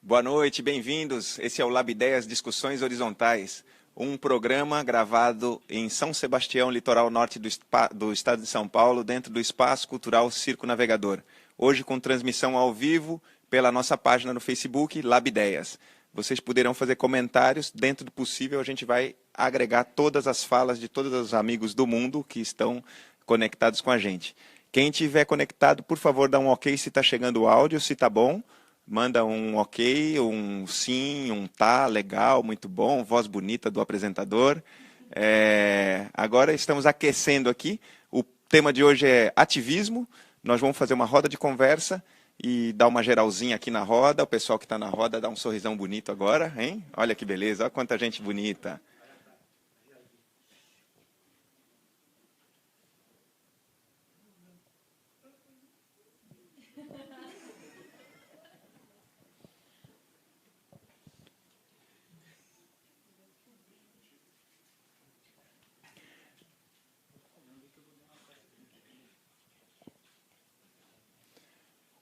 Boa noite, bem-vindos. Esse é o Lab Ideias Discussões Horizontais, um programa gravado em São Sebastião, litoral norte do estado de São Paulo, dentro do Espaço Cultural Circo Navegador. Hoje com transmissão ao vivo pela nossa página no Facebook, Lab Ideias. Vocês poderão fazer comentários, dentro do possível a gente vai agregar todas as falas de todos os amigos do mundo que estão conectados com a gente. Quem estiver conectado, por favor, dá um ok se está chegando o áudio, se está bom. Manda um ok, um sim, um tá, legal, muito bom, voz bonita do apresentador. Agora estamos aquecendo aqui. O tema de hoje é ativismo. Nós vamos fazer uma roda de conversa e dar uma geralzinha aqui na roda. O pessoal que está na roda dá um sorrisão bonito agora, hein? Olha que beleza, olha quanta gente bonita.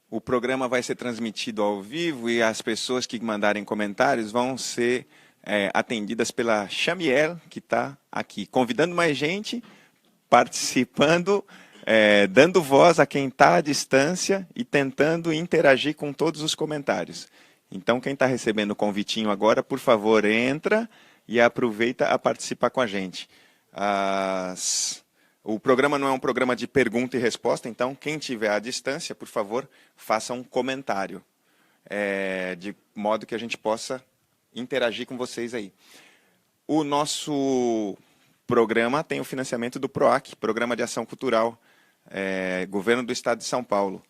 O programa vai ser transmitido ao vivo e as pessoas que mandarem comentários vão ser atendidas pela Chamiel, que está aqui, convidando mais gente, participando, dando voz a quem está à distância e tentando interagir com todos os comentários. Então, quem está recebendo o convitinho agora, por favor, entra e aproveita a participar com a gente. O programa não é um programa de pergunta e resposta, então quem estiver à distância, por favor, faça um comentário, de modo que a gente possa interagir com vocês aí. O nosso programa tem o financiamento do PROAC, Programa de Ação Cultural, Governo do Estado de São Paulo,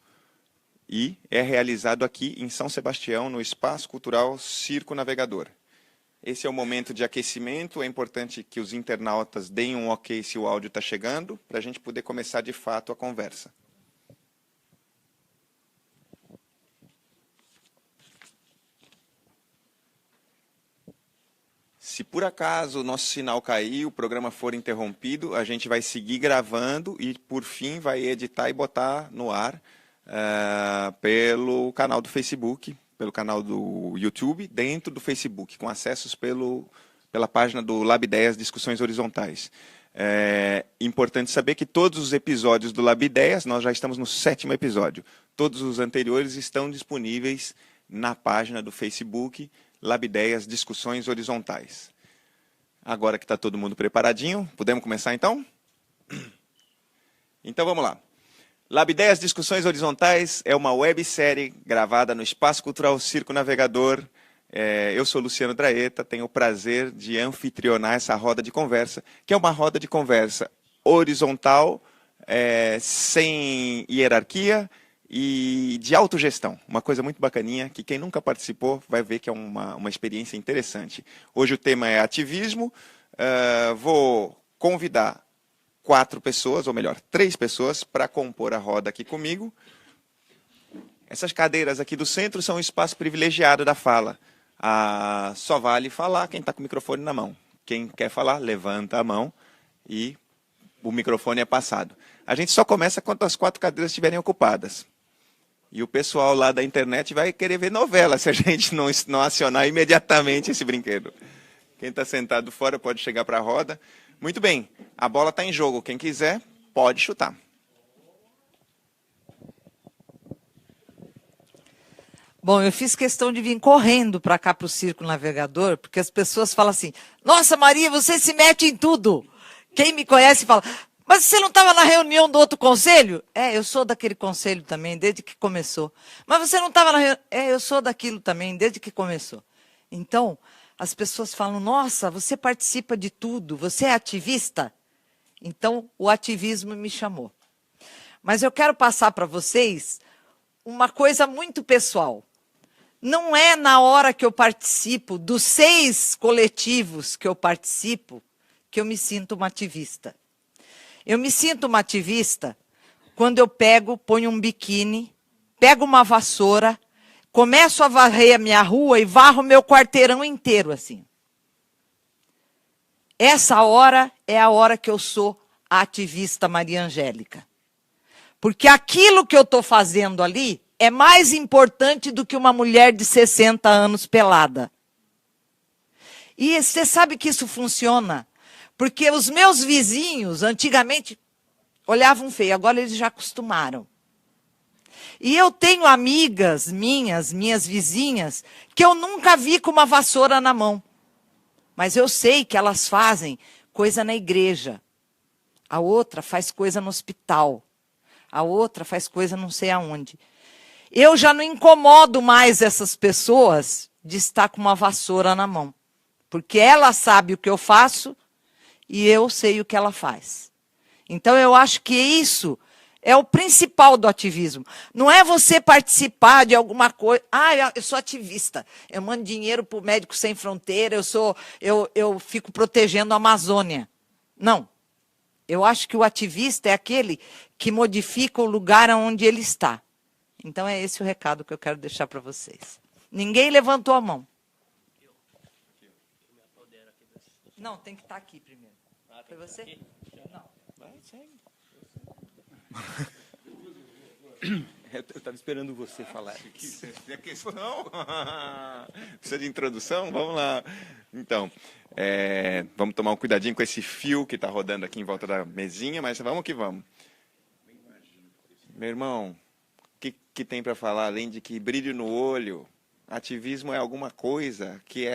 e é realizado aqui em São Sebastião, no Espaço Cultural Circo Navegador. Esse é o momento de aquecimento, é importante que os internautas deem um ok se o áudio está chegando, para a gente poder começar de fato a conversa. Se por acaso o nosso sinal cair, o programa for interrompido, a gente vai seguir gravando e, por fim, vai editar e botar no ar pelo canal do Facebook, pelo canal do YouTube, dentro do Facebook, com acessos pela página do Lab Ideias Discussões Horizontais. É importante saber que todos os episódios do Lab Ideias, nós já estamos no 7º episódio, todos os anteriores estão disponíveis na página do Facebook, Lab Ideias Discussões Horizontais. Agora que está todo mundo preparadinho, podemos começar então? Então vamos lá. Lab Ideias Discussões Horizontais é uma websérie gravada no Espaço Cultural Circo Navegador. Eu sou Luciano Draeta, tenho o prazer de anfitrionar essa roda de conversa, que é uma roda de conversa horizontal, sem hierarquia e de autogestão. Uma coisa muito bacaninha, que quem nunca participou vai ver que é uma experiência interessante. Hoje o tema é ativismo. Vou convidar 4 pessoas, ou melhor, 3 pessoas, para compor a roda aqui comigo. Essas cadeiras aqui do centro são um espaço privilegiado da fala. Só vale falar quem está com o microfone na mão. Quem quer falar, levanta a mão e o microfone é passado. A gente só começa quando as 4 cadeiras estiverem ocupadas. E o pessoal lá da internet vai querer ver novela se a gente não acionar imediatamente esse brinquedo. Quem está sentado fora pode chegar para a roda. Muito bem, a bola está em jogo. Quem quiser, pode chutar. Bom, eu fiz questão de vir correndo para cá, para o Circo Navegador, porque as pessoas falam assim, nossa, Maria, você se mete em tudo. Quem me conhece fala, mas você não estava na reunião do outro conselho? Eu sou daquele conselho também, desde que começou. Mas você não estava na reunião? Eu sou daquilo também, desde que começou. Então, as pessoas falam, nossa, você participa de tudo, você é ativista? Então, o ativismo me chamou. Mas eu quero passar para vocês uma coisa muito pessoal. Não é na hora que eu participo, dos 6 coletivos que eu participo, que eu me sinto uma ativista. Eu me sinto uma ativista quando eu ponho um biquíni, pego uma vassoura, começo a varrer a minha rua e varro o meu quarteirão inteiro, assim. Essa hora é a hora que eu sou a ativista Maria Angélica. Porque aquilo que eu estou fazendo ali é mais importante do que uma mulher de 60 anos pelada. E você sabe que isso funciona? Porque os meus vizinhos, antigamente, olhavam feio, agora eles já acostumaram. E eu tenho amigas minhas vizinhas, que eu nunca vi com uma vassoura na mão. Mas eu sei que elas fazem coisa na igreja. A outra faz coisa no hospital. A outra faz coisa não sei aonde. Eu já não incomodo mais essas pessoas de estar com uma vassoura na mão. Porque ela sabe o que eu faço e eu sei o que ela faz. Então eu acho que isso é o principal do ativismo. Não é você participar de alguma coisa. Eu sou ativista. Eu mando dinheiro para o Médicos Sem Fronteira. Eu fico protegendo a Amazônia. Não. Eu acho que o ativista é aquele que modifica o lugar onde ele está. Então é esse o recado que eu quero deixar para vocês. Ninguém levantou a mão. Não, tem que estar aqui primeiro. Foi você? Não. Vai, segue. Eu estava esperando você falar. A questão? Precisa de introdução? Vamos lá. Então, vamos tomar um cuidadinho com esse fio que está rodando aqui em volta da mesinha, mas vamos que vamos. Meu irmão, o que tem para falar além de que brilho no olho? Ativismo é alguma coisa que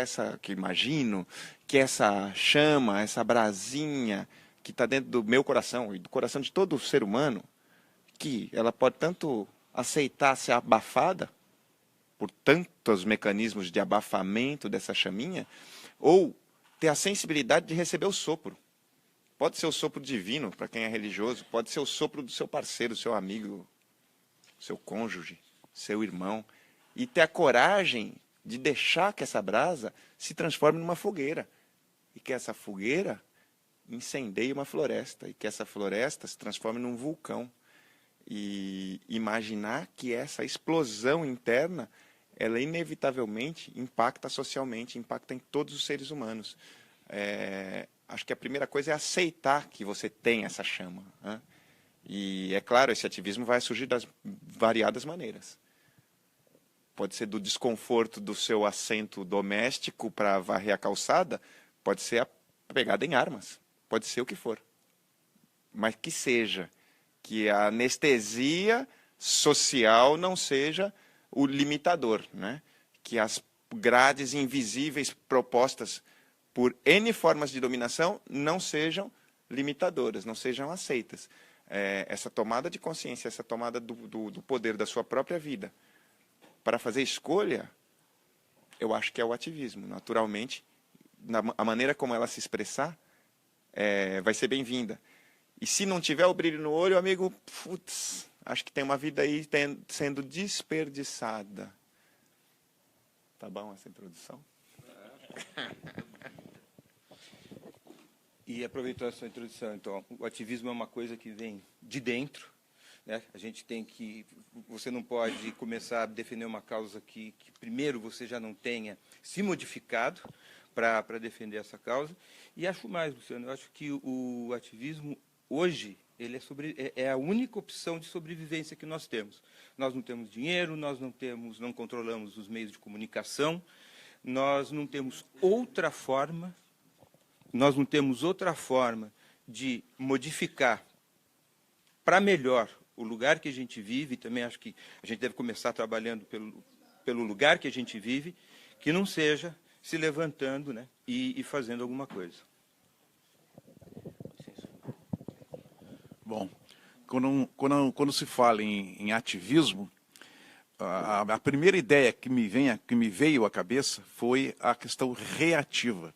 imagino, que essa chama, essa brasinha que está dentro do meu coração e do coração de todo ser humano, que ela pode tanto aceitar ser abafada por tantos mecanismos de abafamento dessa chaminha, ou ter a sensibilidade de receber o sopro. Pode ser o sopro divino para quem é religioso, pode ser o sopro do seu parceiro, seu amigo, seu cônjuge, seu irmão, e ter a coragem de deixar que essa brasa se transforme numa fogueira, e que essa fogueira incendeie uma floresta, e que essa floresta se transforme num vulcão. E imaginar que essa explosão interna, ela inevitavelmente impacta socialmente, impacta em todos os seres humanos. Acho que a primeira coisa é aceitar que você tem essa chama, né? E, é claro, esse ativismo vai surgir das variadas maneiras. Pode ser do desconforto do seu assento doméstico para varrer a calçada, pode ser a pegada em armas, pode ser o que for. Mas que seja, que a anestesia social não seja o limitador, né? Que as grades invisíveis propostas por N formas de dominação não sejam limitadoras, não sejam aceitas. Essa tomada de consciência, essa tomada do poder da sua própria vida para fazer escolha, eu acho que é o ativismo. Naturalmente, a maneira como ela se expressar vai ser bem-vinda. E se não tiver o brilho no olho, amigo, putz, acho que tem uma vida aí sendo desperdiçada. Tá bom essa introdução? E aproveitando a sua introdução, então, o ativismo é uma coisa que vem de dentro, né? A gente tem que, você não pode começar a defender uma causa que primeiro você já não tenha se modificado para defender essa causa. E acho mais, Luciano, eu acho que o ativismo hoje ele é a única opção de sobrevivência que nós temos. Nós não temos dinheiro, nós não controlamos os meios de comunicação, nós não temos outra forma de modificar para melhor o lugar que a gente vive. Também acho que a gente deve começar trabalhando pelo lugar que a gente vive, que não seja se levantando, né, e fazendo alguma coisa. Bom, quando se fala em ativismo, a primeira ideia que me veio à cabeça foi a questão reativa.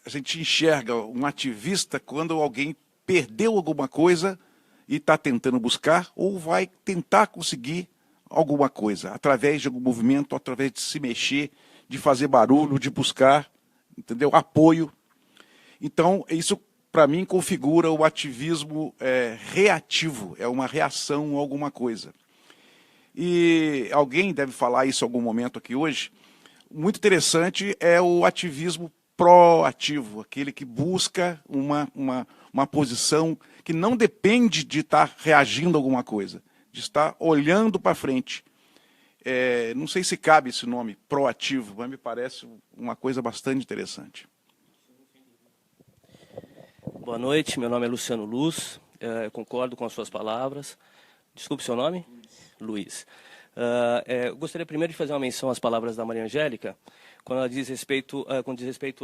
A gente enxerga um ativista quando alguém perdeu alguma coisa e está tentando buscar ou vai tentar conseguir alguma coisa, através de algum movimento, através de se mexer, de fazer barulho, de buscar, entendeu? Apoio. Então, isso, para mim, configura o ativismo reativo, é uma reação a alguma coisa. E alguém deve falar isso em algum momento aqui hoje. Muito interessante é o ativismo proativo, aquele que busca uma posição que não depende de estar reagindo a alguma coisa. de estar olhando para frente. Não sei se cabe esse nome, proativo, mas me parece uma coisa bastante interessante. Boa noite, meu nome é Luciano Luz, eu concordo com as suas palavras. Desculpe seu nome? Luiz. Eu gostaria primeiro de fazer uma menção às palavras da Maria Angélica, quando ela diz respeito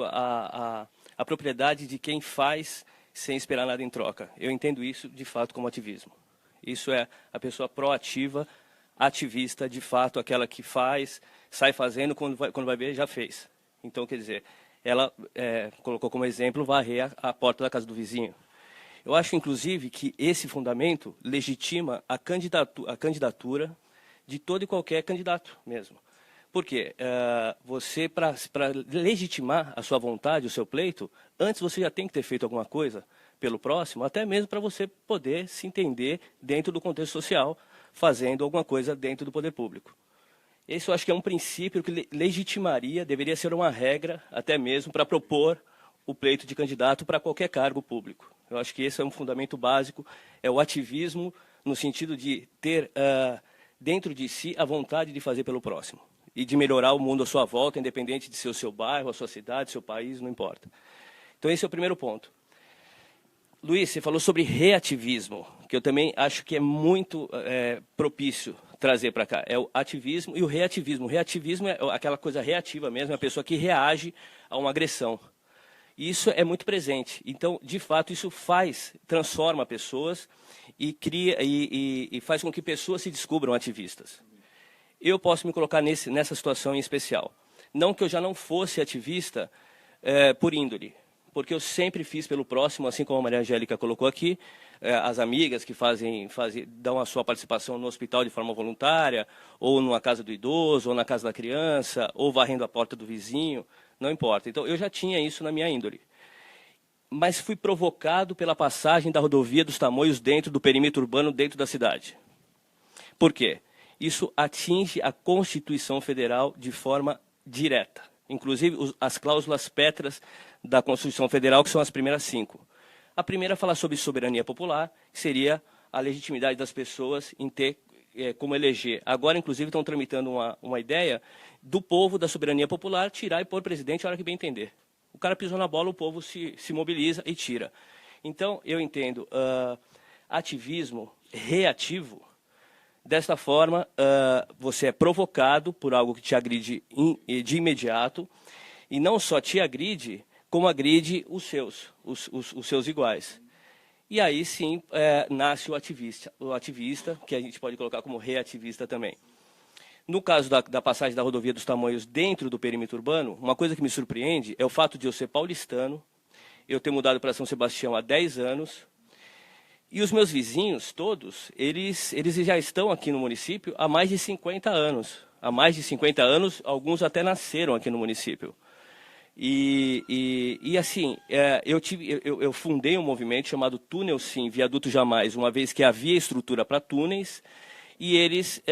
à propriedade de quem faz sem esperar nada em troca. Eu entendo isso, de fato, como ativismo. Isso é a pessoa proativa, ativista, de fato, aquela que faz, sai fazendo, quando vai ver, já fez. Então, quer dizer, ela colocou como exemplo varrer a porta da casa do vizinho. Eu acho, inclusive, que esse fundamento legitima a candidatura de todo e qualquer candidato mesmo. Por quê? Você, para legitimar a sua vontade, o seu pleito, antes você já tem que ter feito alguma coisa pelo próximo, até mesmo para você poder se entender dentro do contexto social, fazendo alguma coisa dentro do poder público. Esse eu acho que é um princípio que legitimaria, deveria ser uma regra, até mesmo para propor o pleito de candidato para qualquer cargo público. Eu acho que esse é um fundamento básico, é o ativismo no sentido de ter dentro de si a vontade de fazer pelo próximo e de melhorar o mundo à sua volta, independente de ser o seu bairro, a sua cidade, seu país, não importa. Então esse é o primeiro ponto. Luiz, você falou sobre reativismo, que eu também acho que é muito propício trazer para cá. É o ativismo e o reativismo. O reativismo é aquela coisa reativa mesmo, é a pessoa que reage a uma agressão. E isso é muito presente. Então, de fato, isso transforma pessoas e cria e faz com que pessoas se descubram ativistas. Eu posso me colocar nessa situação em especial. Não que eu já não fosse ativista por índole, porque eu sempre fiz pelo próximo, assim como a Maria Angélica colocou aqui, as amigas que dão a sua participação no hospital de forma voluntária, ou numa casa do idoso, ou na casa da criança, ou varrendo a porta do vizinho, não importa. Então, eu já tinha isso na minha índole. Mas fui provocado pela passagem da rodovia dos Tamoios dentro do perímetro urbano, dentro da cidade. Por quê? Isso atinge a Constituição Federal de forma direta. Inclusive, as cláusulas pétreas da Constituição Federal, que são as primeiras 5. A primeira fala sobre soberania popular, que seria a legitimidade das pessoas em ter como eleger. Agora, inclusive, estão tramitando uma ideia do povo, da soberania popular, tirar e pôr presidente a hora que bem entender. O cara pisou na bola, o povo se mobiliza e tira. Então, eu entendo ativismo reativo. Desta forma, você é provocado por algo que te agride de imediato, e não só te agride, como agride os seus iguais. E aí sim nasce o ativista, que a gente pode colocar como reativista também. No caso da passagem da rodovia dos Tamoios dentro do perímetro urbano, uma coisa que me surpreende é o fato de eu ser paulistano, eu ter mudado para São Sebastião há 10 anos, e os meus vizinhos todos, eles já estão aqui no município há mais de 50 anos. Há mais de 50 anos, alguns até nasceram aqui no município. E assim, eu fundei um movimento chamado Túnel Sim, Viaduto Jamais, uma vez que havia estrutura para túneis, e eles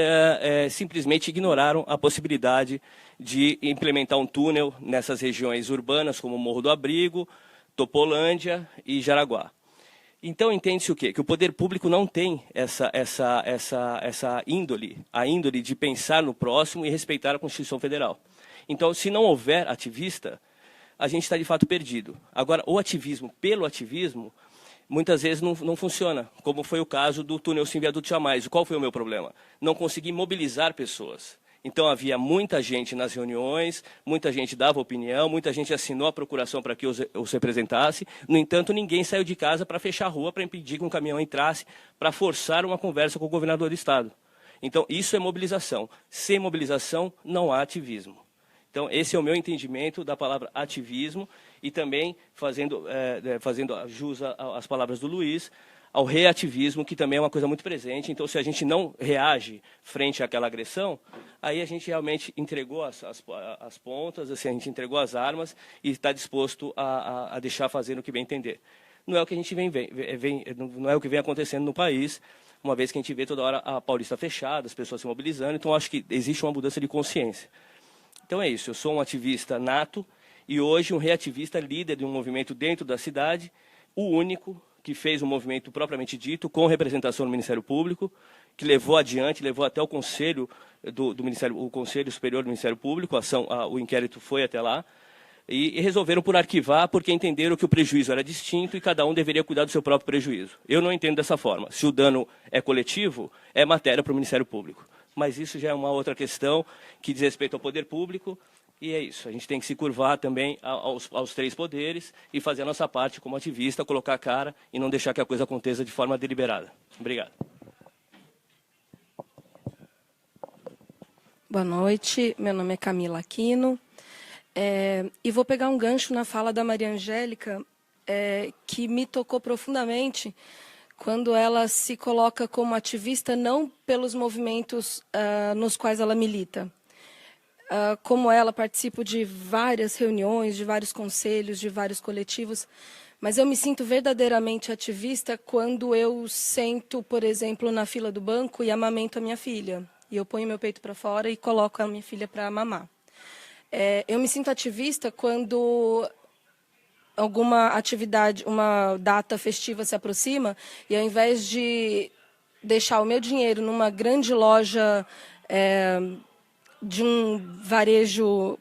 simplesmente ignoraram a possibilidade de implementar um túnel nessas regiões urbanas, como Morro do Abrigo, Topolândia e Jaraguá. Então, entende-se o quê? Que o poder público não tem essa índole, a índole de pensar no próximo e respeitar a Constituição Federal. Então, se não houver ativista, a gente está de fato perdido. Agora, o ativismo pelo ativismo, muitas vezes não funciona, como foi o caso do Túnel Sim Viaduto Jamais. Qual foi o meu problema? Não consegui mobilizar pessoas. Então, havia muita gente nas reuniões, muita gente dava opinião, muita gente assinou a procuração para que os representasse. No entanto, ninguém saiu de casa para fechar a rua, para impedir que um caminhão entrasse, para forçar uma conversa com o governador do Estado. Então, isso é mobilização. Sem mobilização, não há ativismo. Então, esse é o meu entendimento da palavra ativismo e também fazendo jus às palavras do Luiz, ao reativismo, que também é uma coisa muito presente. Então, se a gente não reage frente àquela agressão, aí a gente realmente entregou as pontas, assim, a gente entregou as armas e está disposto a deixar fazer no que bem entender. Não é o que a gente não é o que vem acontecendo no país, uma vez que a gente vê toda hora a Paulista fechada, as pessoas se mobilizando. Então, acho que existe uma mudança de consciência. Então, é isso. Eu sou um ativista nato e hoje um reativista líder de um movimento dentro da cidade, o único que fez um movimento propriamente dito, com representação do Ministério Público, que levou adiante, levou até o Conselho do Ministério, o Conselho Superior do Ministério Público, o inquérito foi até lá, e resolveram por arquivar, porque entenderam que o prejuízo era distinto e cada um deveria cuidar do seu próprio prejuízo. Eu não entendo dessa forma. Se o dano é coletivo, é matéria para o Ministério Público. Mas isso já é uma outra questão que diz respeito ao poder público, e é isso. A gente tem que se curvar também aos três poderes e fazer a nossa parte como ativista, colocar a cara e não deixar que a coisa aconteça de forma deliberada. Obrigado. Boa noite, meu nome é Camila Aquino. E vou pegar um gancho na fala da Maria Angélica, que me tocou profundamente, quando ela se coloca como ativista não pelos movimentos nos quais ela milita. Como ela, participo de várias reuniões, de vários conselhos, de vários coletivos, mas eu me sinto verdadeiramente ativista quando eu sento, por exemplo, na fila do banco e amamento a minha filha. E eu ponho meu peito para fora e coloco a minha filha para mamar. Eu me sinto ativista quando alguma atividade, uma data festiva se aproxima e ao invés de deixar o meu dinheiro numa grande loja de um varejo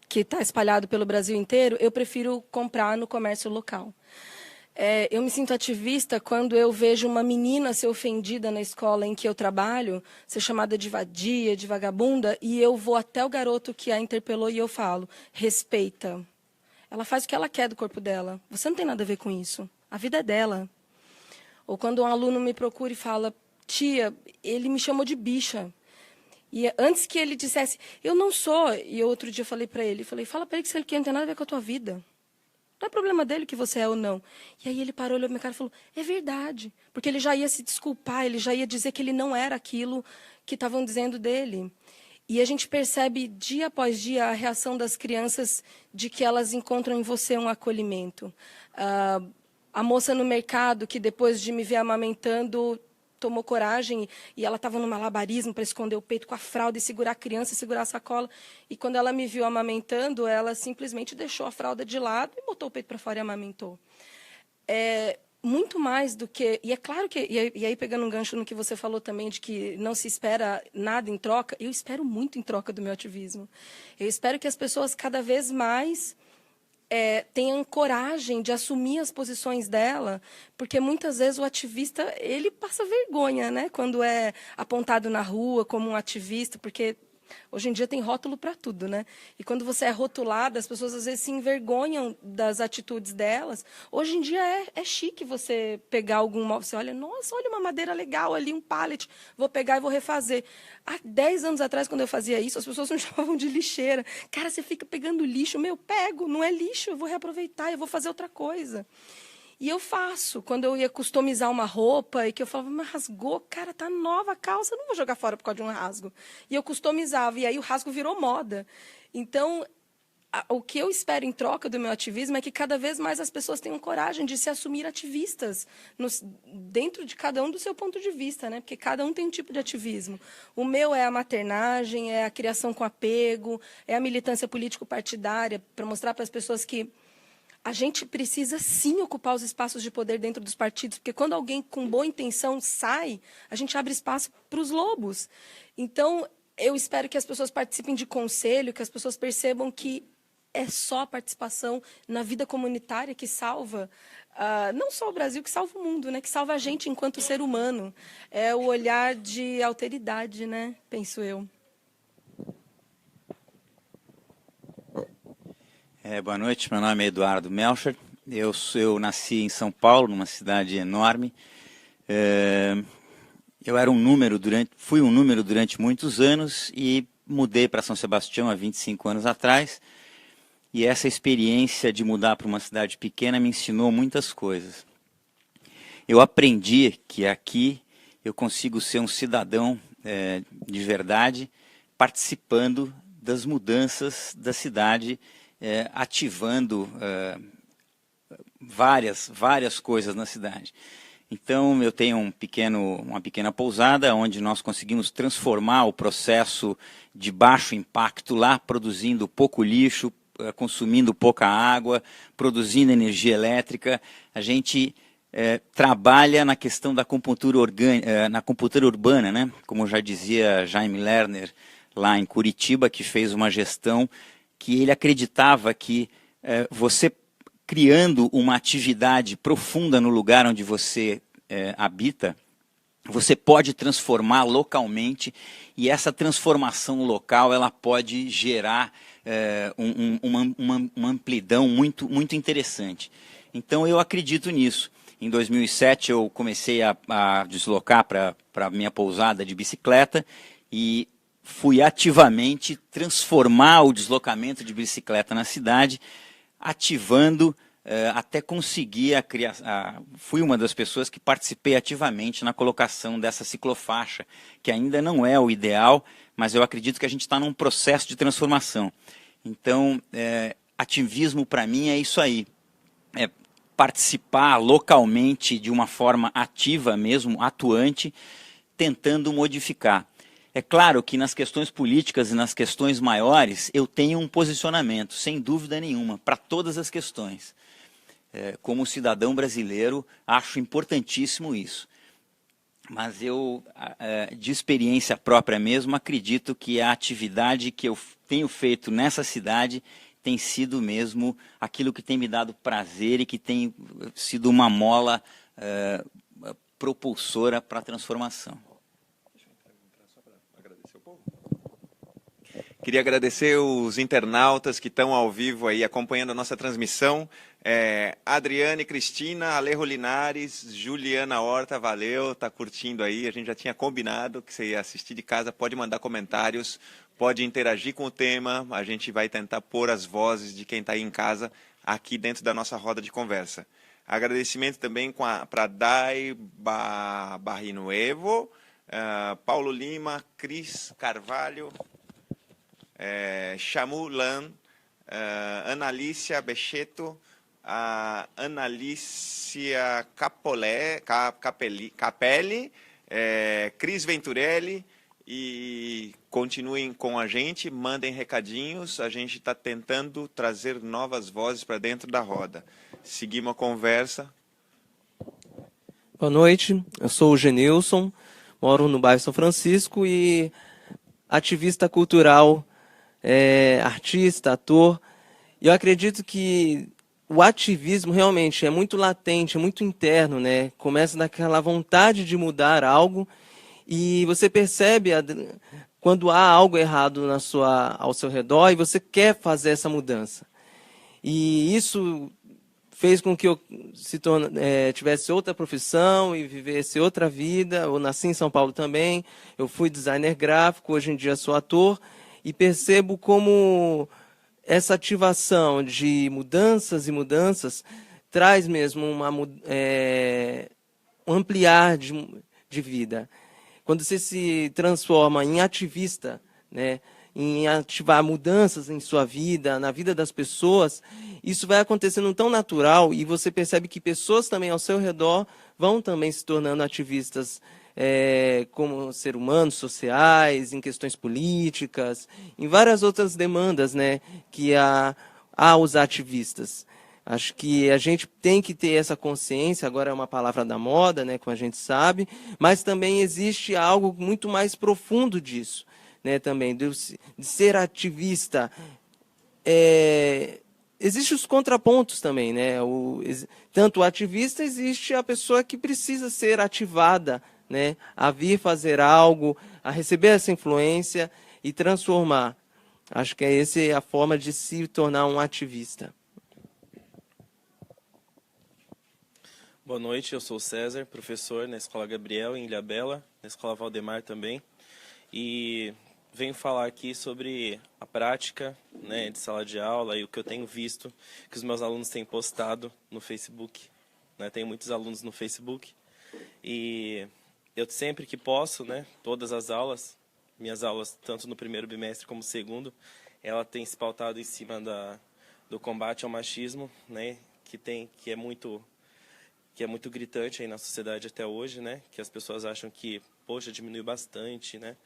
que está espalhado pelo Brasil inteiro, eu prefiro comprar no comércio local. Eu me sinto ativista quando eu vejo uma menina ser ofendida na escola em que eu trabalho, ser chamada de vadia, de vagabunda, e eu vou até o garoto que a interpelou e eu falo, respeita. Ela faz o que ela quer do corpo dela. Você não tem nada a ver com isso. A vida é dela. Ou quando um aluno me procura e fala, tia, ele me chamou de bicha. E antes que ele dissesse, eu não sou, e outro dia eu falei para ele, fala para ele que ele não tem nada a ver com a tua vida. Não é problema dele que você é ou não. E aí ele parou, olhou para minha cara e falou, é verdade. Porque ele já ia se desculpar, ele já ia dizer que ele não era aquilo que estavam dizendo dele. E a gente percebe dia após dia a reação das crianças de que elas encontram em você um acolhimento. A moça no mercado que depois de me ver amamentando tomou coragem e ela estava no malabarismo para esconder o peito com a fralda e segurar a criança, segurar a sacola. E quando ela me viu amamentando, ela simplesmente deixou a fralda de lado e botou o peito para fora e amamentou. Muito mais do que... E é claro que... E aí, pegando um gancho no que você falou também, de que não se espera nada em troca, eu espero muito em troca do meu ativismo. Eu espero que as pessoas cada vez mais tenham coragem de assumir as posições dela, porque muitas vezes o ativista ele passa vergonha, né, quando é apontado na rua como um ativista, porque hoje em dia tem rótulo para tudo, né? E quando você é rotulada, as pessoas às vezes se envergonham das atitudes delas. Hoje em dia é chique você pegar algum móvel, você olha, nossa, olha uma madeira legal ali, um pallet, vou pegar e vou refazer. Há 10 anos atrás, quando eu fazia isso, as pessoas me chamavam de lixeira. Cara, você fica pegando lixo, pego, não é lixo, eu vou reaproveitar, eu vou fazer outra coisa. E eu faço. Quando eu ia customizar uma roupa e que eu falava, mas rasgou, cara, tá nova a calça, eu não vou jogar fora por causa de um rasgo. E eu customizava, e aí o rasgo virou moda. Então, o que eu espero em troca do meu ativismo é que cada vez mais as pessoas tenham coragem de se assumir ativistas dentro de cada um do seu ponto de vista, né? Porque cada um tem um tipo de ativismo. O meu é a maternagem, é a criação com apego, é a militância político-partidária, para mostrar para as pessoas que a gente precisa, sim, ocupar os espaços de poder dentro dos partidos, porque quando alguém com boa intenção sai, a gente abre espaço para os lobos. Então, eu espero que as pessoas participem de conselho, que as pessoas percebam que é só a participação na vida comunitária que salva, não só o Brasil, que salva o mundo, né? Que salva a gente enquanto ser humano. É o olhar de alteridade, né? Penso eu. Boa noite, meu nome é Eduardo Melcher, eu nasci em São Paulo, numa cidade enorme. Eu era fui um número durante muitos anos e mudei para São Sebastião há 25 anos atrás. E essa experiência de mudar para uma cidade pequena me ensinou muitas coisas. Eu aprendi que aqui eu consigo ser um cidadão de verdade, participando das mudanças da cidade, ativando várias coisas na cidade. Então, eu tenho uma pequena pousada onde nós conseguimos transformar o processo de baixo impacto lá, produzindo pouco lixo, consumindo pouca água, produzindo energia elétrica. A gente trabalha na questão da acupuntura na acupuntura urbana, né? Como já dizia Jaime Lerner, lá em Curitiba, que fez uma gestão que ele acreditava que você criando uma atividade profunda no lugar onde você habita, você pode transformar localmente, e essa transformação local ela pode gerar uma amplidão muito interessante. Então eu acredito nisso. Em 2007 eu comecei a deslocar para a minha pousada de bicicleta e fui ativamente transformar o deslocamento de bicicleta na cidade, ativando até conseguir fui uma das pessoas que participei ativamente na colocação dessa ciclofaixa, que ainda não é o ideal, mas eu acredito que a gente está num processo de transformação. Então, ativismo para mim é isso aí, participar localmente de uma forma ativa mesmo, atuante, tentando modificar. É claro que nas questões políticas e nas questões maiores eu tenho um posicionamento, sem dúvida nenhuma, para todas as questões. Como cidadão brasileiro, acho importantíssimo isso. Mas eu, de experiência própria mesmo, acredito que a atividade que eu tenho feito nessa cidade tem sido mesmo aquilo que tem me dado prazer e que tem sido uma mola propulsora para a transformação. Queria agradecer os internautas que estão ao vivo aí acompanhando a nossa transmissão. Adriane, Cristina, Alejo Linares, Juliana Horta, valeu, tá curtindo aí. A gente já tinha combinado que você ia assistir de casa, pode mandar comentários, pode interagir com o tema. A gente vai tentar pôr as vozes de quem está aí em casa aqui dentro da nossa roda de conversa. Agradecimento também para Dai Barrinuevo, Paulo Lima, Cris Carvalho, Chamu Lan, Analícia Becheto, Analícia Capelli, Cris Venturelli, e continuem com a gente, mandem recadinhos, a gente está tentando trazer novas vozes para dentro da roda. Seguimos a conversa. Boa noite, eu sou o Genilson, moro no bairro São Francisco e ativista cultural, artista, ator. Eu acredito que o ativismo realmente é muito latente, é muito interno, né? Começa daquela vontade de mudar algo e você percebe quando há algo errado ao seu redor e você quer fazer essa mudança. E isso fez com que eu tivesse outra profissão e vivesse outra vida. Eu nasci em São Paulo também, eu fui designer gráfico, hoje em dia sou ator, e percebo como essa ativação de mudanças e mudanças traz mesmo um ampliar de vida. Quando você se transforma em ativista, né, em ativar mudanças em sua vida, na vida das pessoas, isso vai acontecendo tão natural e você percebe que pessoas também ao seu redor vão também se tornando ativistas como ser humanos, sociais, em questões políticas, em várias outras demandas, né, que há os ativistas. Acho que a gente tem que ter essa consciência, agora é uma palavra da moda, né, como a gente sabe, mas também existe algo muito mais profundo disso, né, também, de ser ativista. Existem os contrapontos também, né? Tanto o ativista, existe a pessoa que precisa ser ativada, né, a vir fazer algo, a receber essa influência e transformar. Acho que essa é a forma de se tornar um ativista. Boa noite, eu sou o César, professor na Escola Gabriel, em Ilhabela, na Escola Valdemar também. E venho falar aqui sobre a prática, né, de sala de aula e o que eu tenho visto que os meus alunos têm postado no Facebook. Né, tenho muitos alunos no Facebook e eu sempre que posso, né, todas as aulas, minhas aulas, tanto no primeiro bimestre como no segundo, ela tem se pautado em cima do combate ao machismo, né, que é muito gritante aí na sociedade até hoje, né, que as pessoas acham que, poxa, diminuiu bastante, né,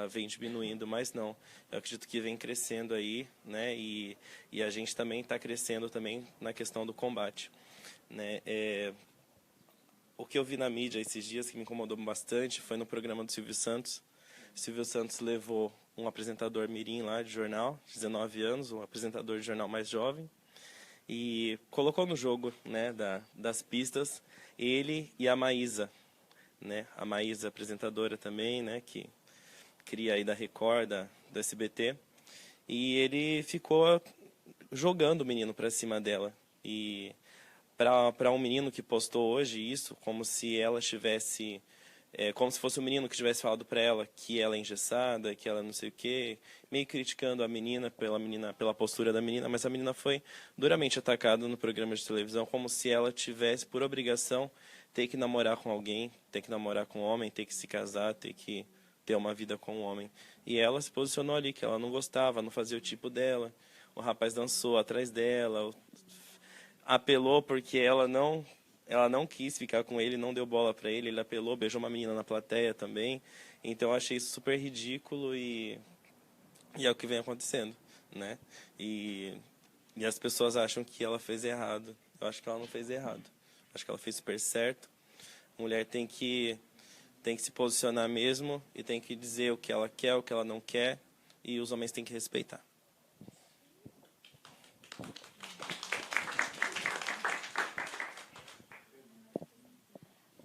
vem diminuindo, mas não. Eu acredito que vem crescendo aí, né? E a gente também está crescendo também na questão do combate, né? O que eu vi na mídia esses dias que me incomodou bastante foi no programa do Silvio Santos. O Silvio Santos levou um apresentador mirim lá de jornal, 19 anos, um apresentador de jornal mais jovem, e colocou no jogo, né, das pistas ele e a Maísa, né? A Maísa, apresentadora também, né, que cria aí da Record, do SBT, e ele ficou jogando o menino para cima dela. E para um menino que postou hoje isso, como se ela tivesse, como se fosse o menino que tivesse falado para ela que ela é engessada, que ela não sei o quê, meio criticando a menina pela postura da menina, mas a menina foi duramente atacada no programa de televisão, como se ela tivesse por obrigação ter que namorar com alguém, ter que namorar com um homem, ter que se casar, ter que ter uma vida com um homem. E ela se posicionou ali que ela não gostava, não fazia o tipo dela. O rapaz dançou atrás dela, apelou porque ela não quis ficar com ele, não deu bola para ele, ele apelou, beijou uma menina na plateia também. Então eu achei isso super ridículo e é o que vem acontecendo, né? E as pessoas acham que ela fez errado. Eu acho que ela não fez errado. Acho que ela fez super certo. A mulher tem que se posicionar mesmo e tem que dizer o que ela quer, o que ela não quer, e os homens têm que respeitar.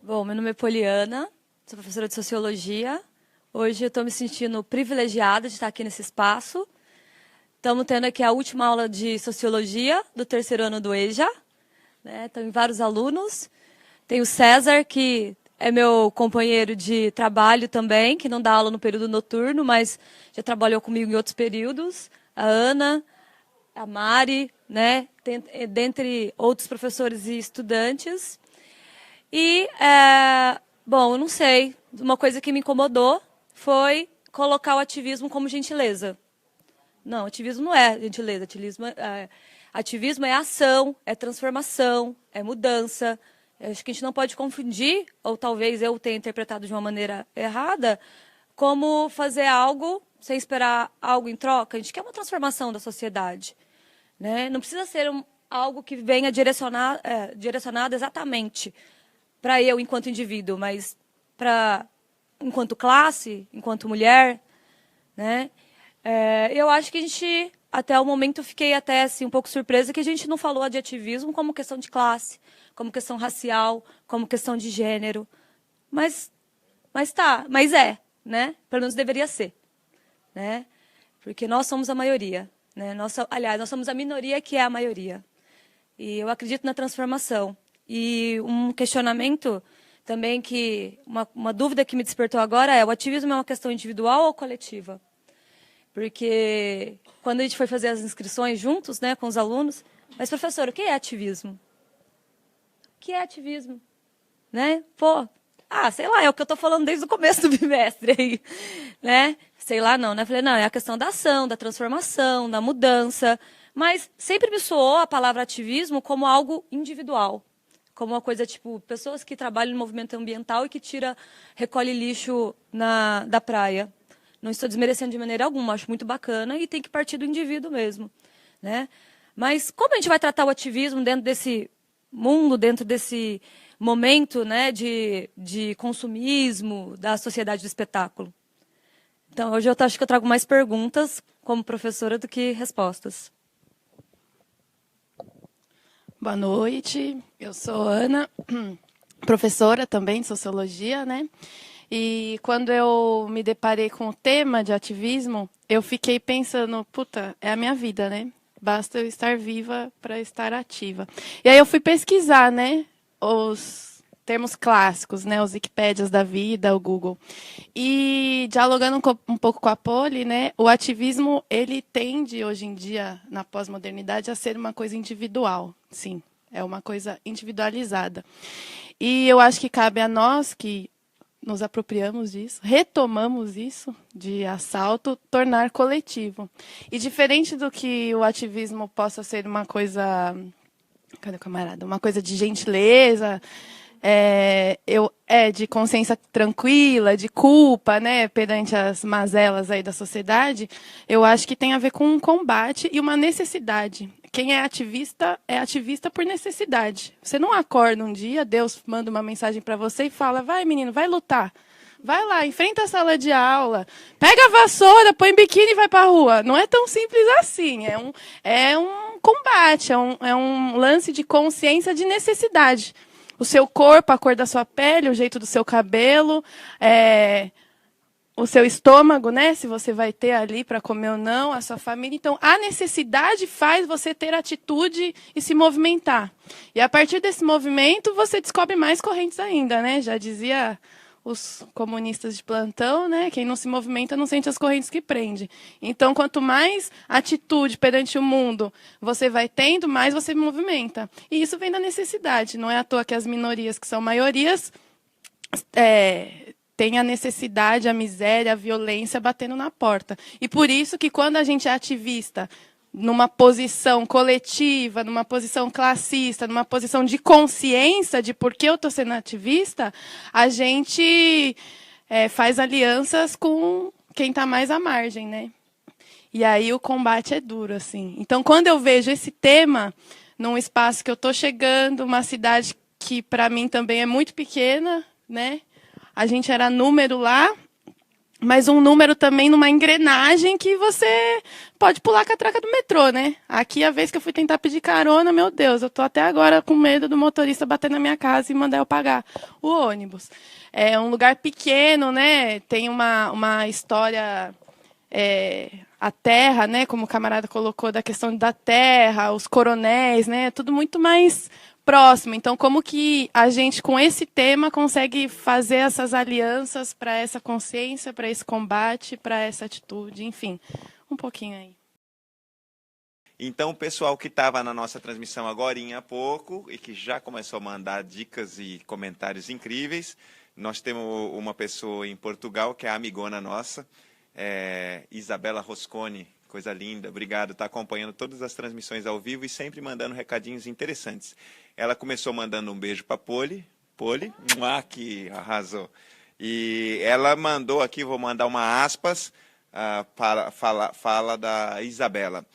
Bom, meu nome é Poliana, sou professora de Sociologia. Hoje eu estou me sentindo privilegiada de estar aqui nesse espaço. Estamos tendo aqui a última aula de Sociologia do 3º ano do EJA. Né? Tem vários alunos. Tem o César, que é meu companheiro de trabalho também, que não dá aula no período noturno, mas já trabalhou comigo em outros períodos. A Ana, a Mari, né? Dentre outros professores e estudantes. E, bom, eu não sei, uma coisa que me incomodou foi colocar o ativismo como gentileza. Não, ativismo não é gentileza, ativismo é ação, é transformação, é mudança. Eu acho que a gente não pode confundir, ou talvez eu tenha interpretado de uma maneira errada, como fazer algo sem esperar algo em troca. A gente quer uma transformação da sociedade, né? Não precisa ser algo que venha direcionado exatamente para eu enquanto indivíduo, mas enquanto classe, enquanto mulher, né? Eu acho que a gente, até o momento, fiquei até assim, um pouco surpresa que a gente não falou de ativismo como questão de classe, como questão racial, como questão de gênero. Mas é, né? Pelo menos deveria ser, né? Porque nós somos a maioria, né? Aliás, nós somos a minoria que é a maioria. E eu acredito na transformação. E um questionamento também, uma dúvida que me despertou agora é: o ativismo é uma questão individual ou coletiva? Porque quando a gente foi fazer as inscrições juntos, né, com os alunos, mas professor, o que é ativismo? O que é ativismo? Né? Sei lá, é o que eu estou falando desde o começo do bimestre aí, né? Sei lá não, né? Falei, não, é a questão da ação, da transformação, da mudança, mas sempre me soou a palavra ativismo como algo individual. Como uma coisa tipo, pessoas que trabalham no movimento ambiental e que recolhe lixo da praia. Não estou desmerecendo de maneira alguma, acho muito bacana e tem que partir do indivíduo mesmo, né? Mas como a gente vai tratar o ativismo dentro desse mundo, dentro desse momento, né, de consumismo da sociedade do espetáculo? Então, hoje eu acho que eu trago mais perguntas como professora do que respostas. Boa noite, eu sou Ana, professora também de Sociologia, né? E quando eu me deparei com o tema de ativismo, eu fiquei pensando, é a minha vida, né? Basta eu estar viva para estar ativa. E aí eu fui pesquisar, né, os termos clássicos, né, os Wikipédias da vida, o Google. E dialogando um pouco com a Poli, né, o ativismo, ele tende hoje em dia, na pós-modernidade, a ser uma coisa individual. Sim, é uma coisa individualizada. E eu acho que cabe a nós que nos apropriamos disso, retomamos isso de assalto, tornar coletivo. E diferente do que o ativismo possa ser uma coisa... Cadê o camarada? Uma coisa de gentileza, de consciência tranquila, de culpa, né, perante as mazelas aí da sociedade, eu acho que tem a ver com um combate e uma necessidade. Quem é ativista por necessidade. Você não acorda um dia, Deus manda uma mensagem para você e fala, vai menino, vai lutar. Vai lá, enfrenta a sala de aula, pega a vassoura, põe biquíni e vai para a rua. Não é tão simples assim, é um combate, é um lance de consciência de necessidade. O seu corpo, a cor da sua pele, o jeito do seu cabelo, o seu estômago, né? Se você vai ter ali para comer ou não, a sua família. Então, a necessidade faz você ter atitude e se movimentar. E a partir desse movimento, você descobre mais correntes ainda, né? Já dizia os comunistas de plantão, né? Quem não se movimenta não sente as correntes que prende. Então, quanto mais atitude perante o mundo você vai tendo, mais você movimenta. E isso vem da necessidade. Não é à toa que as minorias, que são maiorias, têm a necessidade, a miséria, a violência batendo na porta. E por isso que quando a gente é ativista, numa posição coletiva, numa posição classista, numa posição de consciência de por que eu estou sendo ativista, a gente faz alianças com quem está mais à margem, né? E aí o combate é duro, assim. Então, quando eu vejo esse tema num espaço que eu estou chegando, uma cidade que, para mim, também é muito pequena, né? A gente era número lá, mas um número também numa engrenagem que você pode pular a catraca do metrô, né? Aqui, a vez que eu fui tentar pedir carona, meu Deus, eu tô até agora com medo do motorista bater na minha casa e mandar eu pagar o ônibus. É um lugar pequeno, né? Tem uma história... a terra, né? Como o camarada colocou, da questão da terra, os coronéis, né? Tudo muito mais próximo. Então, como que a gente, com esse tema, consegue fazer essas alianças para essa consciência, para esse combate, para essa atitude, enfim, um pouquinho aí. Então, o pessoal que estava na nossa transmissão agorinha há pouco e que já começou a mandar dicas e comentários incríveis, nós temos uma pessoa em Portugal que é a amigona nossa, Isabela Roscone. Coisa linda, obrigado, está acompanhando todas as transmissões ao vivo e sempre mandando recadinhos interessantes. Ela começou mandando um beijo para Poli, que arrasou. E ela mandou aqui, vou mandar uma aspas, fala da Isabela.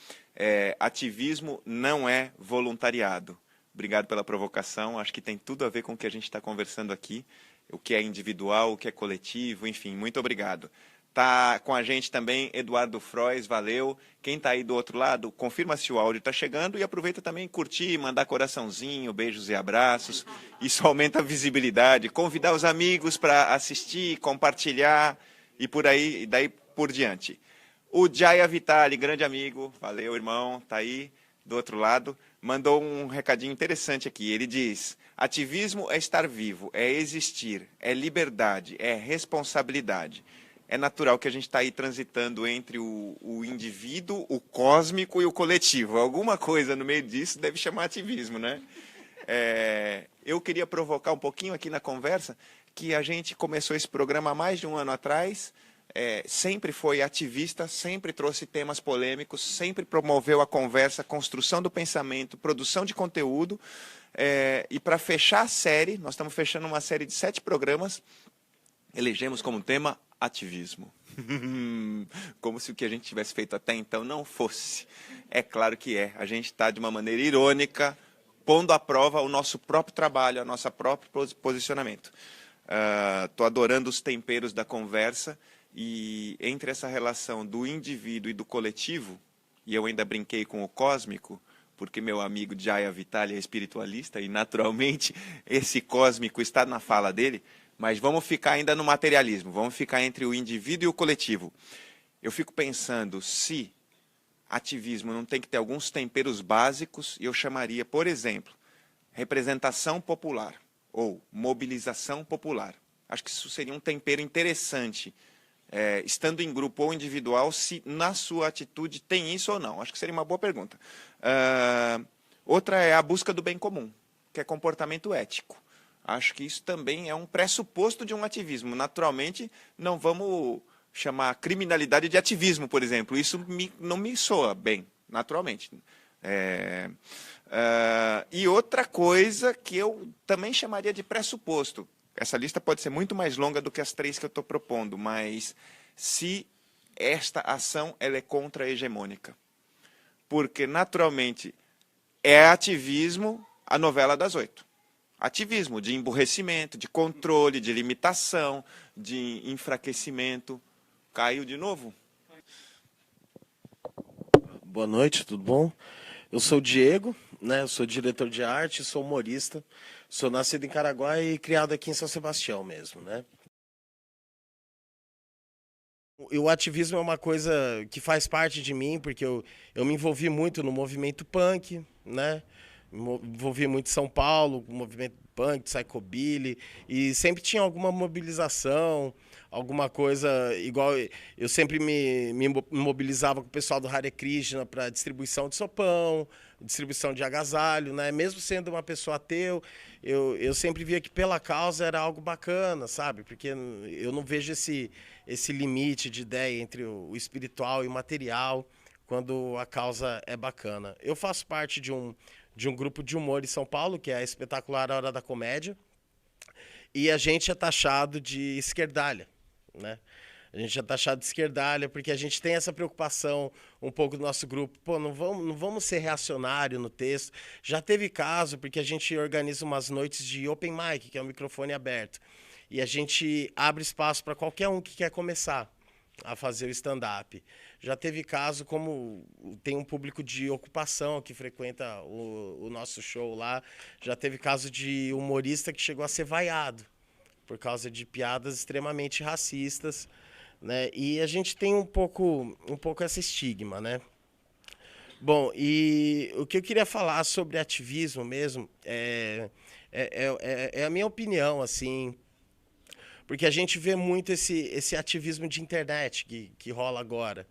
Ativismo não é voluntariado. Obrigado pela provocação, acho que tem tudo a ver com o que a gente está conversando aqui, o que é individual, o que é coletivo, enfim, muito obrigado. Está com a gente também Eduardo Frois, valeu. Quem está aí do outro lado, confirma se o áudio está chegando e aproveita também curtir, mandar coraçãozinho, beijos e abraços. Isso aumenta a visibilidade. Convidar os amigos para assistir, compartilhar e por aí, e daí por diante. O Jaya Vitali, grande amigo, valeu irmão, está aí do outro lado, mandou um recadinho interessante aqui. Ele diz: ativismo é estar vivo, é existir, é liberdade, é responsabilidade. É natural que a gente está aí transitando entre o indivíduo, o cósmico e o coletivo. Alguma coisa no meio disso deve chamar ativismo, né? Eu queria provocar um pouquinho aqui na conversa que a gente começou esse programa há mais de um ano atrás, sempre foi ativista, sempre trouxe temas polêmicos, sempre promoveu a conversa, a construção do pensamento, produção de conteúdo. E para fechar a série, nós estamos fechando uma série de 7 programas, elegemos como tema ativismo. Como se o que a gente tivesse feito até então não fosse. É claro que é. A gente está, de uma maneira irônica, pondo à prova o nosso próprio trabalho, o nosso próprio posicionamento. Estou adorando os temperos da conversa e entre essa relação do indivíduo e do coletivo, e eu ainda brinquei com o cósmico, porque meu amigo Jaya Vitali é espiritualista e, naturalmente, esse cósmico está na fala dele. Mas vamos ficar ainda no materialismo, vamos ficar entre o indivíduo e o coletivo. Eu fico pensando se ativismo não tem que ter alguns temperos básicos, e eu chamaria, por exemplo, representação popular ou mobilização popular. Acho que isso seria um tempero interessante, estando em grupo ou individual, se na sua atitude tem isso ou não. Acho que seria uma boa pergunta. Outra é a busca do bem comum, que é comportamento ético. Acho que isso também é um pressuposto de um ativismo. Naturalmente, não vamos chamar criminalidade de ativismo, por exemplo. Isso não me soa bem, naturalmente. E outra coisa que eu também chamaria de pressuposto. Essa lista pode ser muito mais longa do que as 3 que eu estou propondo, mas se esta ação ela é contra-hegemônica. Porque, naturalmente, é ativismo a novela das 8. Ativismo de emburrecimento, de controle, de limitação, de enfraquecimento. Caiu de novo? Boa noite, tudo bom? Eu sou o Diego, né? Eu sou diretor de arte, sou humorista. Sou nascido em Caraguá e criado aqui em São Sebastião mesmo, né? E o ativismo é uma coisa que faz parte de mim, porque eu me envolvi muito no movimento punk, né? Me envolvi muito em São Paulo, no movimento punk, psychobilly, e sempre tinha alguma mobilização, alguma coisa igual. Eu sempre me mobilizava com o pessoal do Hare Krishna para distribuição de sopão, distribuição de agasalho, né? Mesmo sendo uma pessoa ateu, eu sempre via que pela causa era algo bacana, sabe? Porque eu não vejo esse limite de ideia entre o espiritual e o material quando a causa é bacana. Eu faço parte de um grupo de humor em São Paulo, que é a Espetacular Hora da Comédia, e a gente é taxado de esquerdalha, né? A gente é taxado de esquerdalha porque a gente tem essa preocupação um pouco do nosso grupo. Pô, não vamos ser reacionário no texto. Já teve caso porque a gente organiza umas noites de open mic, que é um microfone aberto. E a gente abre espaço para qualquer um que quer começar a fazer o stand-up. Já teve caso, como tem um público de ocupação que frequenta o nosso show lá, já teve caso de humorista que chegou a ser vaiado por causa de piadas extremamente racistas, né? E a gente tem um pouco esse estigma, né? Bom, e o que eu queria falar sobre ativismo mesmo é a minha opinião, assim, porque a gente vê muito esse ativismo de internet que rola agora.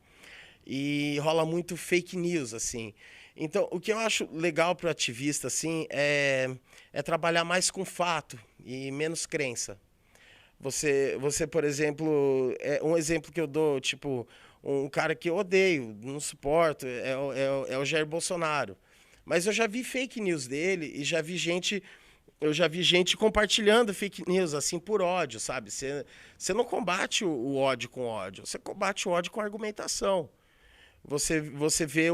E rola muito fake news, assim. Então, o que eu acho legal para o ativista, assim, é trabalhar mais com fato e menos crença. Você, por exemplo, um exemplo que eu dou, tipo, um cara que eu odeio, não suporto, é o Jair Bolsonaro. Mas eu já vi fake news dele e eu já vi gente compartilhando fake news, assim, por ódio, sabe? Você não combate o ódio com ódio, você combate o ódio com argumentação. Você vê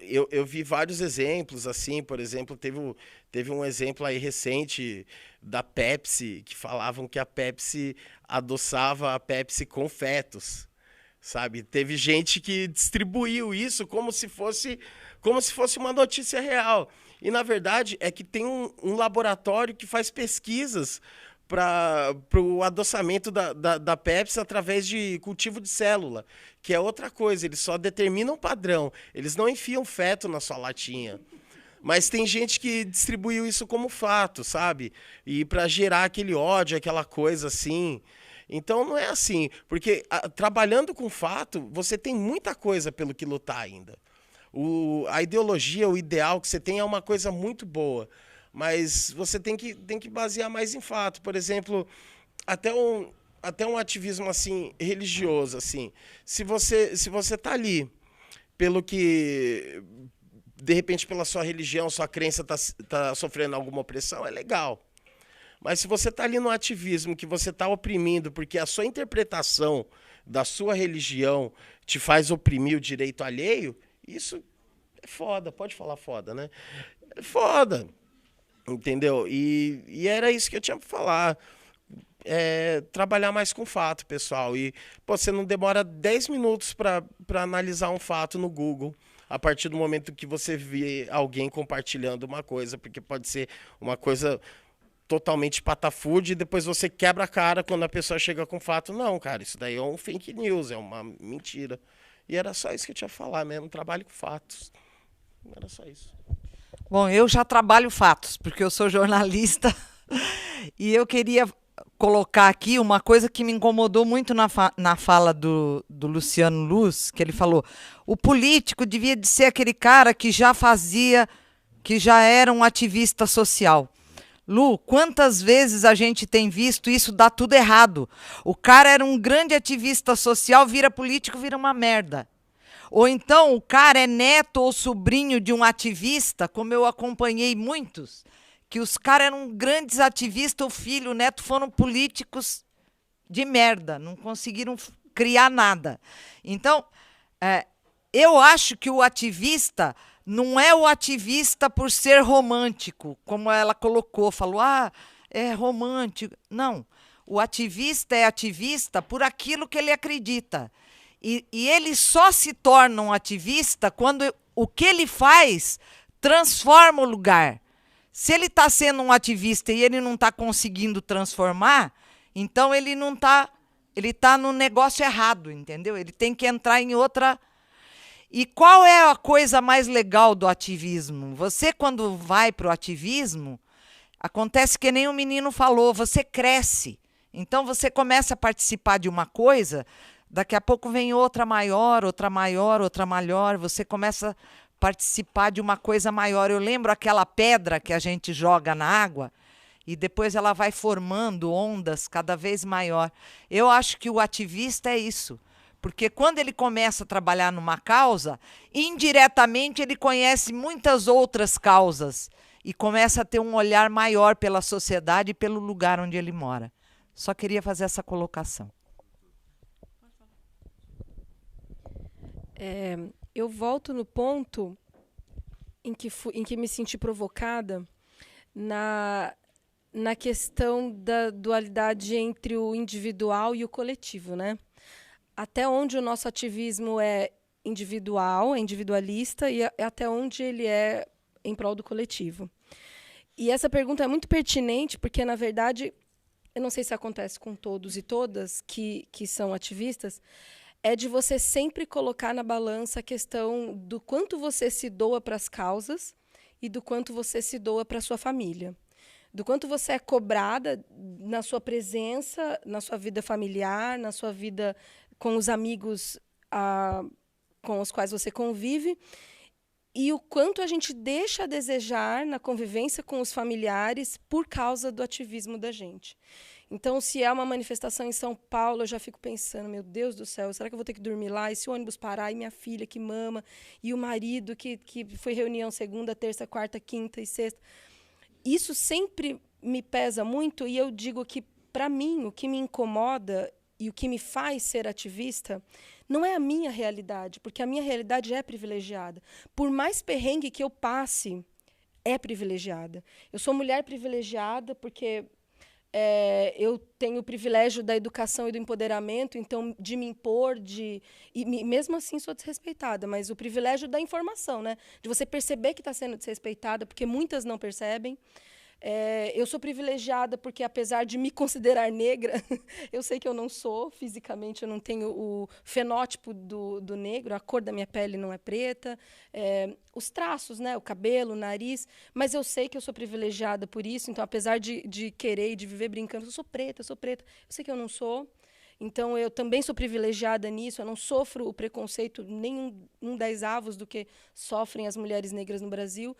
eu vi vários exemplos, assim, por exemplo, teve um exemplo aí recente da Pepsi, que falavam que a Pepsi adoçava a Pepsi com fetos, sabe? Teve gente que distribuiu isso como se fosse uma notícia real. E, na verdade, é que tem um laboratório que faz pesquisas para o adoçamento da Pepsi através de cultivo de célula, que é outra coisa, eles só determinam padrão, eles não enfiam feto na sua latinha. Mas tem gente que distribuiu isso como fato, sabe? E para gerar aquele ódio, aquela coisa assim. Então não é assim, porque trabalhando com fato, você tem muita coisa pelo que lutar ainda. A ideologia, o ideal que você tem é uma coisa muito boa, mas você tem que basear mais em fato. Por exemplo, até um ativismo assim religioso, assim. Se você tá ali pelo que, de repente, pela sua religião, sua crença tá sofrendo alguma opressão, é legal. Mas se você tá ali no ativismo que você tá oprimindo porque a sua interpretação da sua religião te faz oprimir o direito alheio, isso é foda. Pode falar foda, né? É foda. Entendeu? E era isso que eu tinha para falar. Trabalhar mais com fato, pessoal. E você não demora 10 minutos para analisar um fato no Google a partir do momento que você vê alguém compartilhando uma coisa, porque pode ser uma coisa totalmente patafúrdia e depois você quebra a cara quando a pessoa chega com fato. Não, cara, isso daí é um fake news, é uma mentira. E era só isso que eu tinha a falar mesmo, trabalho com fatos. Era só isso. Bom, eu já trabalho fatos, porque eu sou jornalista e eu queria colocar aqui uma coisa que me incomodou muito na fala do Luciano Luz, que ele falou, o político devia de ser aquele cara que já era um ativista social. Lu, quantas vezes a gente tem visto isso dar tudo errado? O cara era um grande ativista social, vira político, vira uma merda. Ou então o cara é neto ou sobrinho de um ativista, como eu acompanhei muitos, que os caras eram grandes ativistas, o filho, o neto foram políticos de merda, não conseguiram criar nada. Então, eu acho que o ativista não é o ativista por ser romântico, como ela colocou, falou, é romântico. Não, o ativista é ativista por aquilo que ele acredita. E ele só se torna um ativista quando o que ele faz transforma o lugar. Se ele está sendo um ativista e ele não está conseguindo transformar, então ele não está, ele está no negócio errado, entendeu? Ele tem que entrar em outra. E qual é a coisa mais legal do ativismo? Você, quando vai para o ativismo, acontece que nem o menino falou, você cresce. Então você começa a participar de uma coisa, daqui a pouco vem outra maior, outra maior, outra maior, você começa a participar de uma coisa maior. Eu lembro aquela pedra que a gente joga na água e depois ela vai formando ondas cada vez maior. Eu acho que o ativista é isso, porque quando ele começa a trabalhar numa causa, indiretamente ele conhece muitas outras causas e começa a ter um olhar maior pela sociedade e pelo lugar onde ele mora. Só queria fazer essa colocação. Eu volto no ponto em que me senti provocada na questão da dualidade entre o individual e o coletivo, né? Até onde o nosso ativismo é individual, é individualista, e até onde ele é em prol do coletivo. E essa pergunta é muito pertinente, porque, na verdade, eu não sei se acontece com todos e todas que são ativistas, é de você sempre colocar na balança a questão do quanto você se doa para as causas e do quanto você se doa para a sua família. Do quanto você é cobrada na sua presença, na sua vida familiar, na sua vida com os amigos com os quais você convive, e o quanto a gente deixa a desejar na convivência com os familiares por causa do ativismo da gente. Então, se é uma manifestação em São Paulo, eu já fico pensando, meu Deus do céu, será que eu vou ter que dormir lá? E se o ônibus parar? E minha filha que mama? E o marido que foi reunião segunda, terça, quarta, quinta e sexta? Isso sempre me pesa muito, e eu digo que, para mim, o que me incomoda e o que me faz ser ativista não é a minha realidade, porque a minha realidade é privilegiada. Por mais perrengue que eu passe, é privilegiada. Eu sou mulher privilegiada porque eu tenho o privilégio da educação e do empoderamento, então, de me impor, mesmo assim sou desrespeitada, mas o privilégio da informação, né? De você perceber que está sendo desrespeitada, porque muitas não percebem. Eu sou privilegiada porque, apesar de me considerar negra, eu sei que eu não sou, fisicamente eu não tenho o fenótipo do negro, a cor da minha pele não é preta, os traços, né, o cabelo, o nariz, mas eu sei que eu sou privilegiada por isso, então, apesar de querer e de viver brincando, eu sou preta, eu sei que eu não sou. Então, eu também sou privilegiada nisso, eu não sofro o preconceito nem um 10 avos do que sofrem as mulheres negras no Brasil.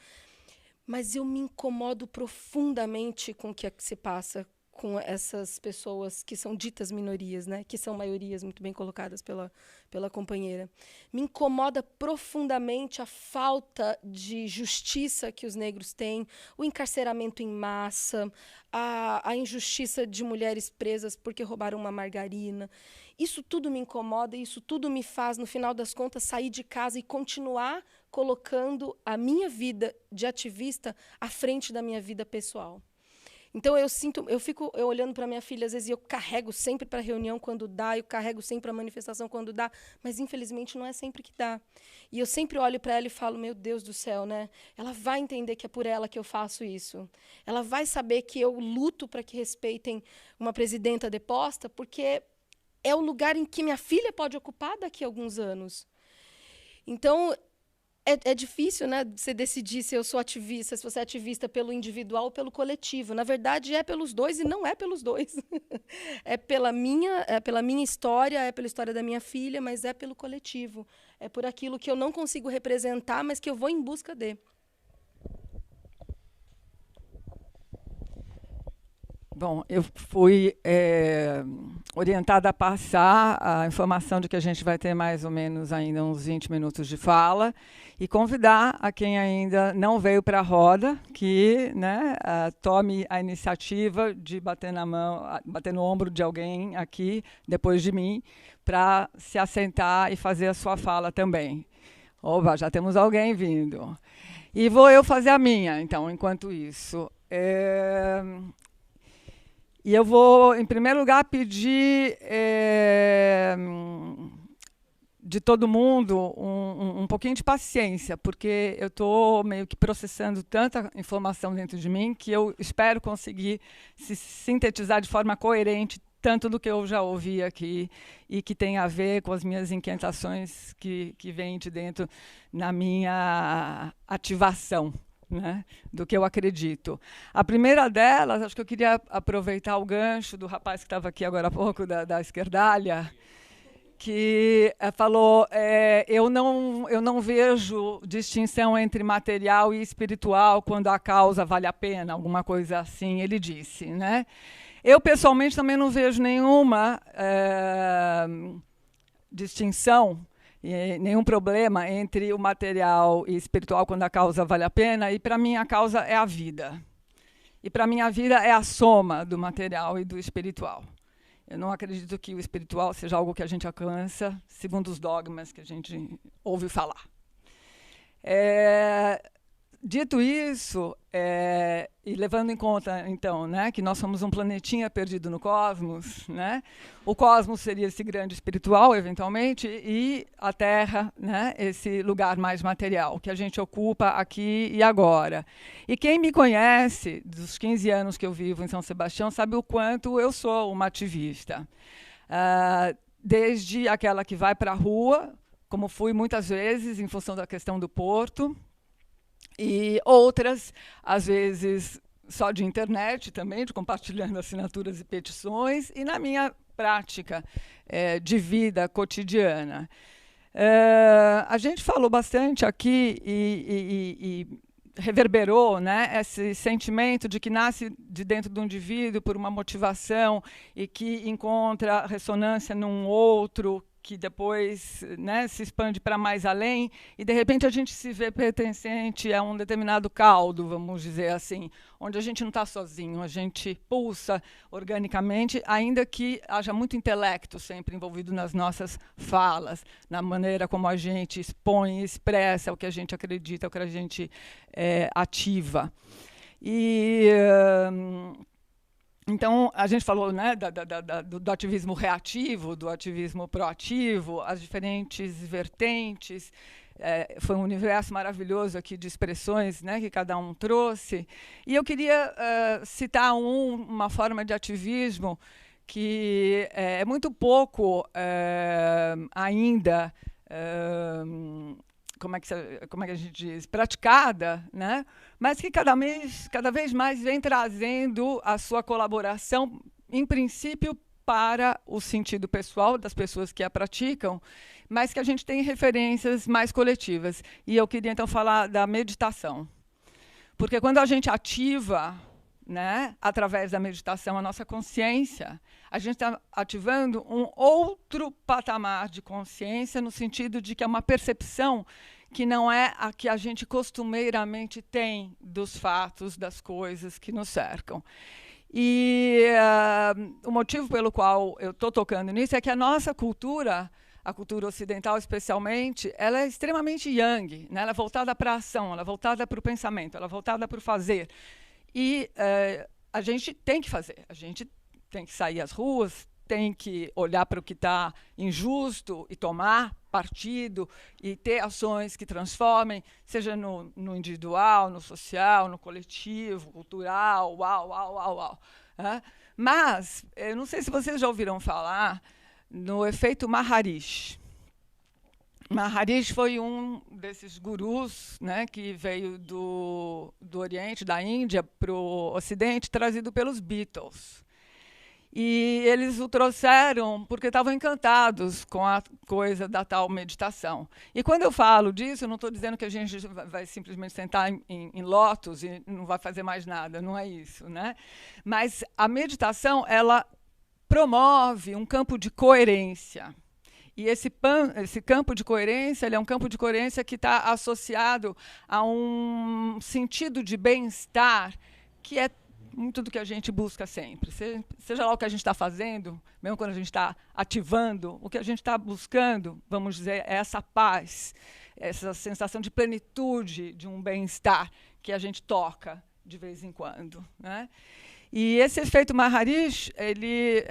Mas eu me incomodo profundamente com o que se passa com essas pessoas que são ditas minorias, né? Que são maiorias, muito bem colocadas pela companheira. Me incomoda profundamente a falta de justiça que os negros têm, o encarceramento em massa, a injustiça de mulheres presas porque roubaram uma margarina. Isso tudo me incomoda, isso tudo me faz, no final das contas, sair de casa e continuar colocando a minha vida de ativista à frente da minha vida pessoal. Então, eu fico olhando para minha filha, às vezes, e eu carrego sempre para a reunião quando dá, eu carrego sempre para a manifestação quando dá, mas, infelizmente, não é sempre que dá. E eu sempre olho para ela e falo, meu Deus do céu, né? Ela vai entender que é por ela que eu faço isso. Ela vai saber que eu luto para que respeitem uma presidenta deposta, porque é o lugar em que minha filha pode ocupar daqui a alguns anos. Então, é difícil, né, você decidir se eu sou ativista, se você é ativista pelo individual ou pelo coletivo. Na verdade, é pelos dois e não é pelos dois. É pela minha história, é pela história da minha filha, mas é pelo coletivo. É por aquilo que eu não consigo representar, mas que eu vou em busca de. Bom, eu fui orientada a passar a informação de que a gente vai ter mais ou menos ainda uns 20 minutos de fala e convidar a quem ainda não veio para a roda que, né, tome a iniciativa de bater na mão, bater no ombro de alguém aqui, depois de mim, para se assentar e fazer a sua fala também. Oba, já temos alguém vindo. E vou eu fazer a minha, então, enquanto isso. E eu vou, em primeiro lugar, pedir de todo mundo um pouquinho de paciência, porque eu estou meio que processando tanta informação dentro de mim que eu espero conseguir se sintetizar de forma coerente tanto do que eu já ouvi aqui e que tem a ver com as minhas inquietações que vêm de dentro na minha ativação, né, do que eu acredito. A primeira delas, acho que eu queria aproveitar o gancho do rapaz que estava aqui agora há pouco, da esquerdalha, que falou, eu não vejo distinção entre material e espiritual quando a causa vale a pena, alguma coisa assim, ele disse, né? Eu, pessoalmente, também não vejo nenhuma distinção, nenhum problema entre o material e espiritual quando a causa vale a pena, e, para mim, a causa é a vida. E, para mim, a vida é a soma do material e do espiritual. Eu não acredito que o espiritual seja algo que a gente alcança segundo os dogmas que a gente ouve falar. Dito isso, e levando em conta, então, né, que nós somos um planetinha perdido no cosmos, né, o cosmos seria esse grande espiritual, eventualmente, e a Terra, né, esse lugar mais material, que a gente ocupa aqui e agora. E quem me conhece, dos 15 anos que eu vivo em São Sebastião, sabe o quanto eu sou uma ativista. Desde aquela que vai para a rua, como fui muitas vezes, em função da questão do porto, e outras, às vezes, só de internet também, de compartilhando assinaturas e petições, e na minha prática de vida cotidiana. A gente falou bastante aqui e reverberou, né, esse sentimento de que nasce de dentro do indivíduo por uma motivação e que encontra ressonância num outro, que depois, né, se expande para mais além, e de repente a gente se vê pertencente a um determinado caldo, vamos dizer assim, onde a gente não está sozinho, a gente pulsa organicamente, ainda que haja muito intelecto sempre envolvido nas nossas falas, na maneira como a gente expõe e expressa o que a gente acredita, o que a gente ativa. Então, a gente falou, né, do ativismo reativo, do ativismo proativo, as diferentes vertentes. Foi um universo maravilhoso aqui de expressões, né, que cada um trouxe. E eu queria citar uma forma de ativismo que é muito pouco ainda... como é que a gente diz, praticada, né? Mas que cada vez mais vem trazendo a sua colaboração, em princípio, para o sentido pessoal das pessoas que a praticam, mas que a gente tem referências mais coletivas. E eu queria, então, falar da meditação. Porque quando a gente ativa, né, através da meditação, a nossa consciência, a gente está ativando um outro patamar de consciência, no sentido de que é uma percepção que não é a que a gente costumeiramente tem dos fatos, das coisas que nos cercam. E o motivo pelo qual eu estou tocando nisso é que a nossa cultura, a cultura ocidental especialmente, ela é extremamente yang, né? Ela é voltada para a ação, ela é voltada para o pensamento, ela é voltada para o fazer. E a gente tem que fazer, a gente tem que sair às ruas, tem que olhar para o que está injusto e tomar partido e ter ações que transformem, seja no individual, no social, no coletivo, cultural, Mas, eu não sei se vocês já ouviram falar no efeito Maharishi. Maharishi foi um desses gurus, né, que veio do Oriente, da Índia, para o Ocidente, trazido pelos Beatles. E eles o trouxeram porque estavam encantados com a coisa da tal meditação. E quando eu falo disso, eu não estou dizendo que a gente vai simplesmente sentar em lótus e não vai fazer mais nada, não é isso, né? Mas a meditação, ela promove um campo de coerência. E esse campo de coerência, ele é um campo de coerência que está associado a um sentido de bem-estar que é muito do que a gente busca sempre. Seja lá o que a gente está fazendo, mesmo quando a gente está ativando, o que a gente está buscando, vamos dizer, é essa paz, essa sensação de plenitude, de um bem-estar que a gente toca de vez em quando, né? E esse efeito Maharishi, ele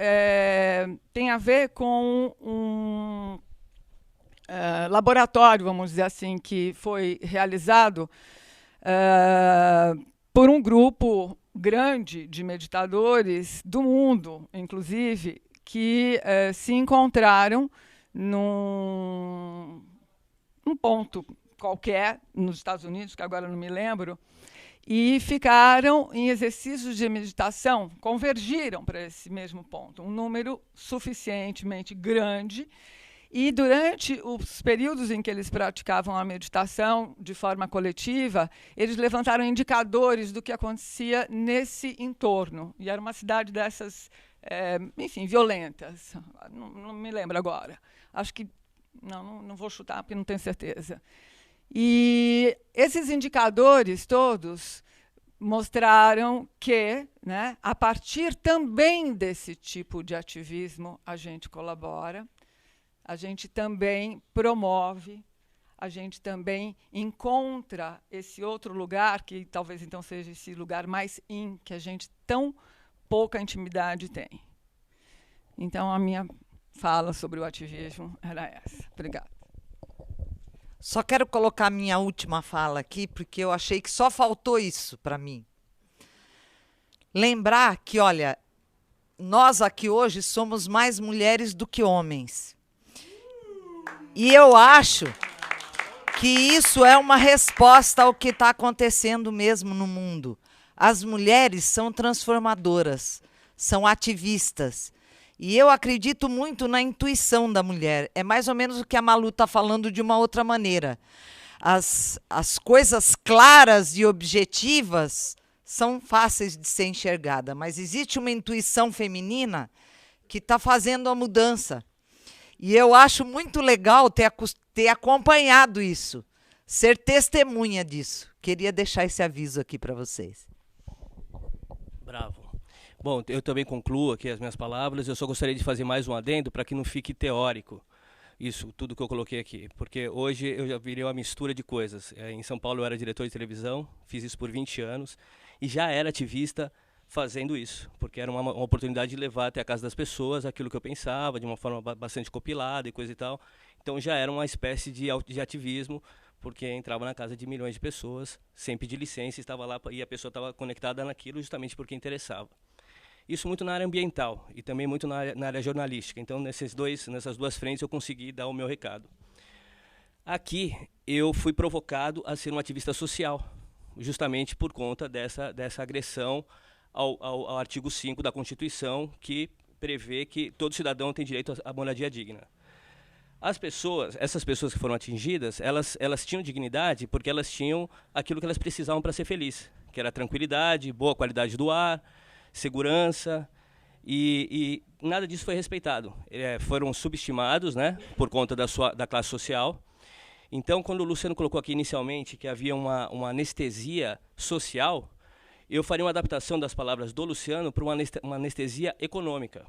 tem a ver com um laboratório, vamos dizer assim, que foi realizado por um grupo grande de meditadores do mundo, inclusive, que se encontraram num ponto qualquer nos Estados Unidos, que agora não me lembro, e ficaram em exercícios de meditação, convergiram para esse mesmo ponto, um número suficientemente grande. E durante os períodos em que eles praticavam a meditação de forma coletiva, eles levantaram indicadores do que acontecia nesse entorno. E era uma cidade dessas, enfim, violentas. Não me lembro agora. Acho que não vou chutar porque não tenho certeza. E esses indicadores todos mostraram que, né, a partir também desse tipo de ativismo, a gente colabora, a gente também promove, a gente também encontra esse outro lugar, que talvez então seja esse lugar mais que a gente tão pouca intimidade tem. Então, a minha fala sobre o ativismo era essa. Obrigada. Só quero colocar minha última fala aqui, porque eu achei que só faltou isso para mim. Lembrar que, olha, nós aqui hoje somos mais mulheres do que homens. E eu acho que isso é uma resposta ao que está acontecendo mesmo no mundo. As mulheres são transformadoras, são ativistas. E eu acredito muito na intuição da mulher. É mais ou menos o que a Malu está falando de uma outra maneira. As coisas claras e objetivas são fáceis de ser enxergadas, mas existe uma intuição feminina que está fazendo a mudança. E eu acho muito legal ter acompanhado isso, ser testemunha disso. Queria deixar esse aviso aqui para vocês. Bravo. Bom, eu também concluo aqui as minhas palavras. Eu só gostaria de fazer mais um adendo para que não fique teórico isso, tudo que eu coloquei aqui. Porque hoje eu já virei uma mistura de coisas. Em São Paulo eu era diretor de televisão, fiz isso por 20 anos e já era ativista fazendo isso, porque era uma oportunidade de levar até a casa das pessoas aquilo que eu pensava, de uma forma bastante compilada e coisa e tal. Então já era uma espécie de ativismo, porque entrava na casa de milhões de pessoas, sem pedir licença, estava lá e a pessoa estava conectada naquilo justamente porque interessava. Isso muito na área ambiental e também muito na área jornalística. Então, nessas duas frentes, eu consegui dar o meu recado. Aqui, eu fui provocado a ser um ativista social, justamente por conta dessa agressão ao artigo 5 da Constituição, que prevê que todo cidadão tem direito à moradia digna. Essas pessoas que foram atingidas, elas tinham dignidade porque elas tinham aquilo que elas precisavam para ser felizes, que era tranquilidade, boa qualidade do ar, segurança, e nada disso foi respeitado. Foram subestimados, né, por conta da classe social. Então, quando o Luciano colocou aqui inicialmente que havia uma anestesia social, eu faria uma adaptação das palavras do Luciano para uma anestesia econômica.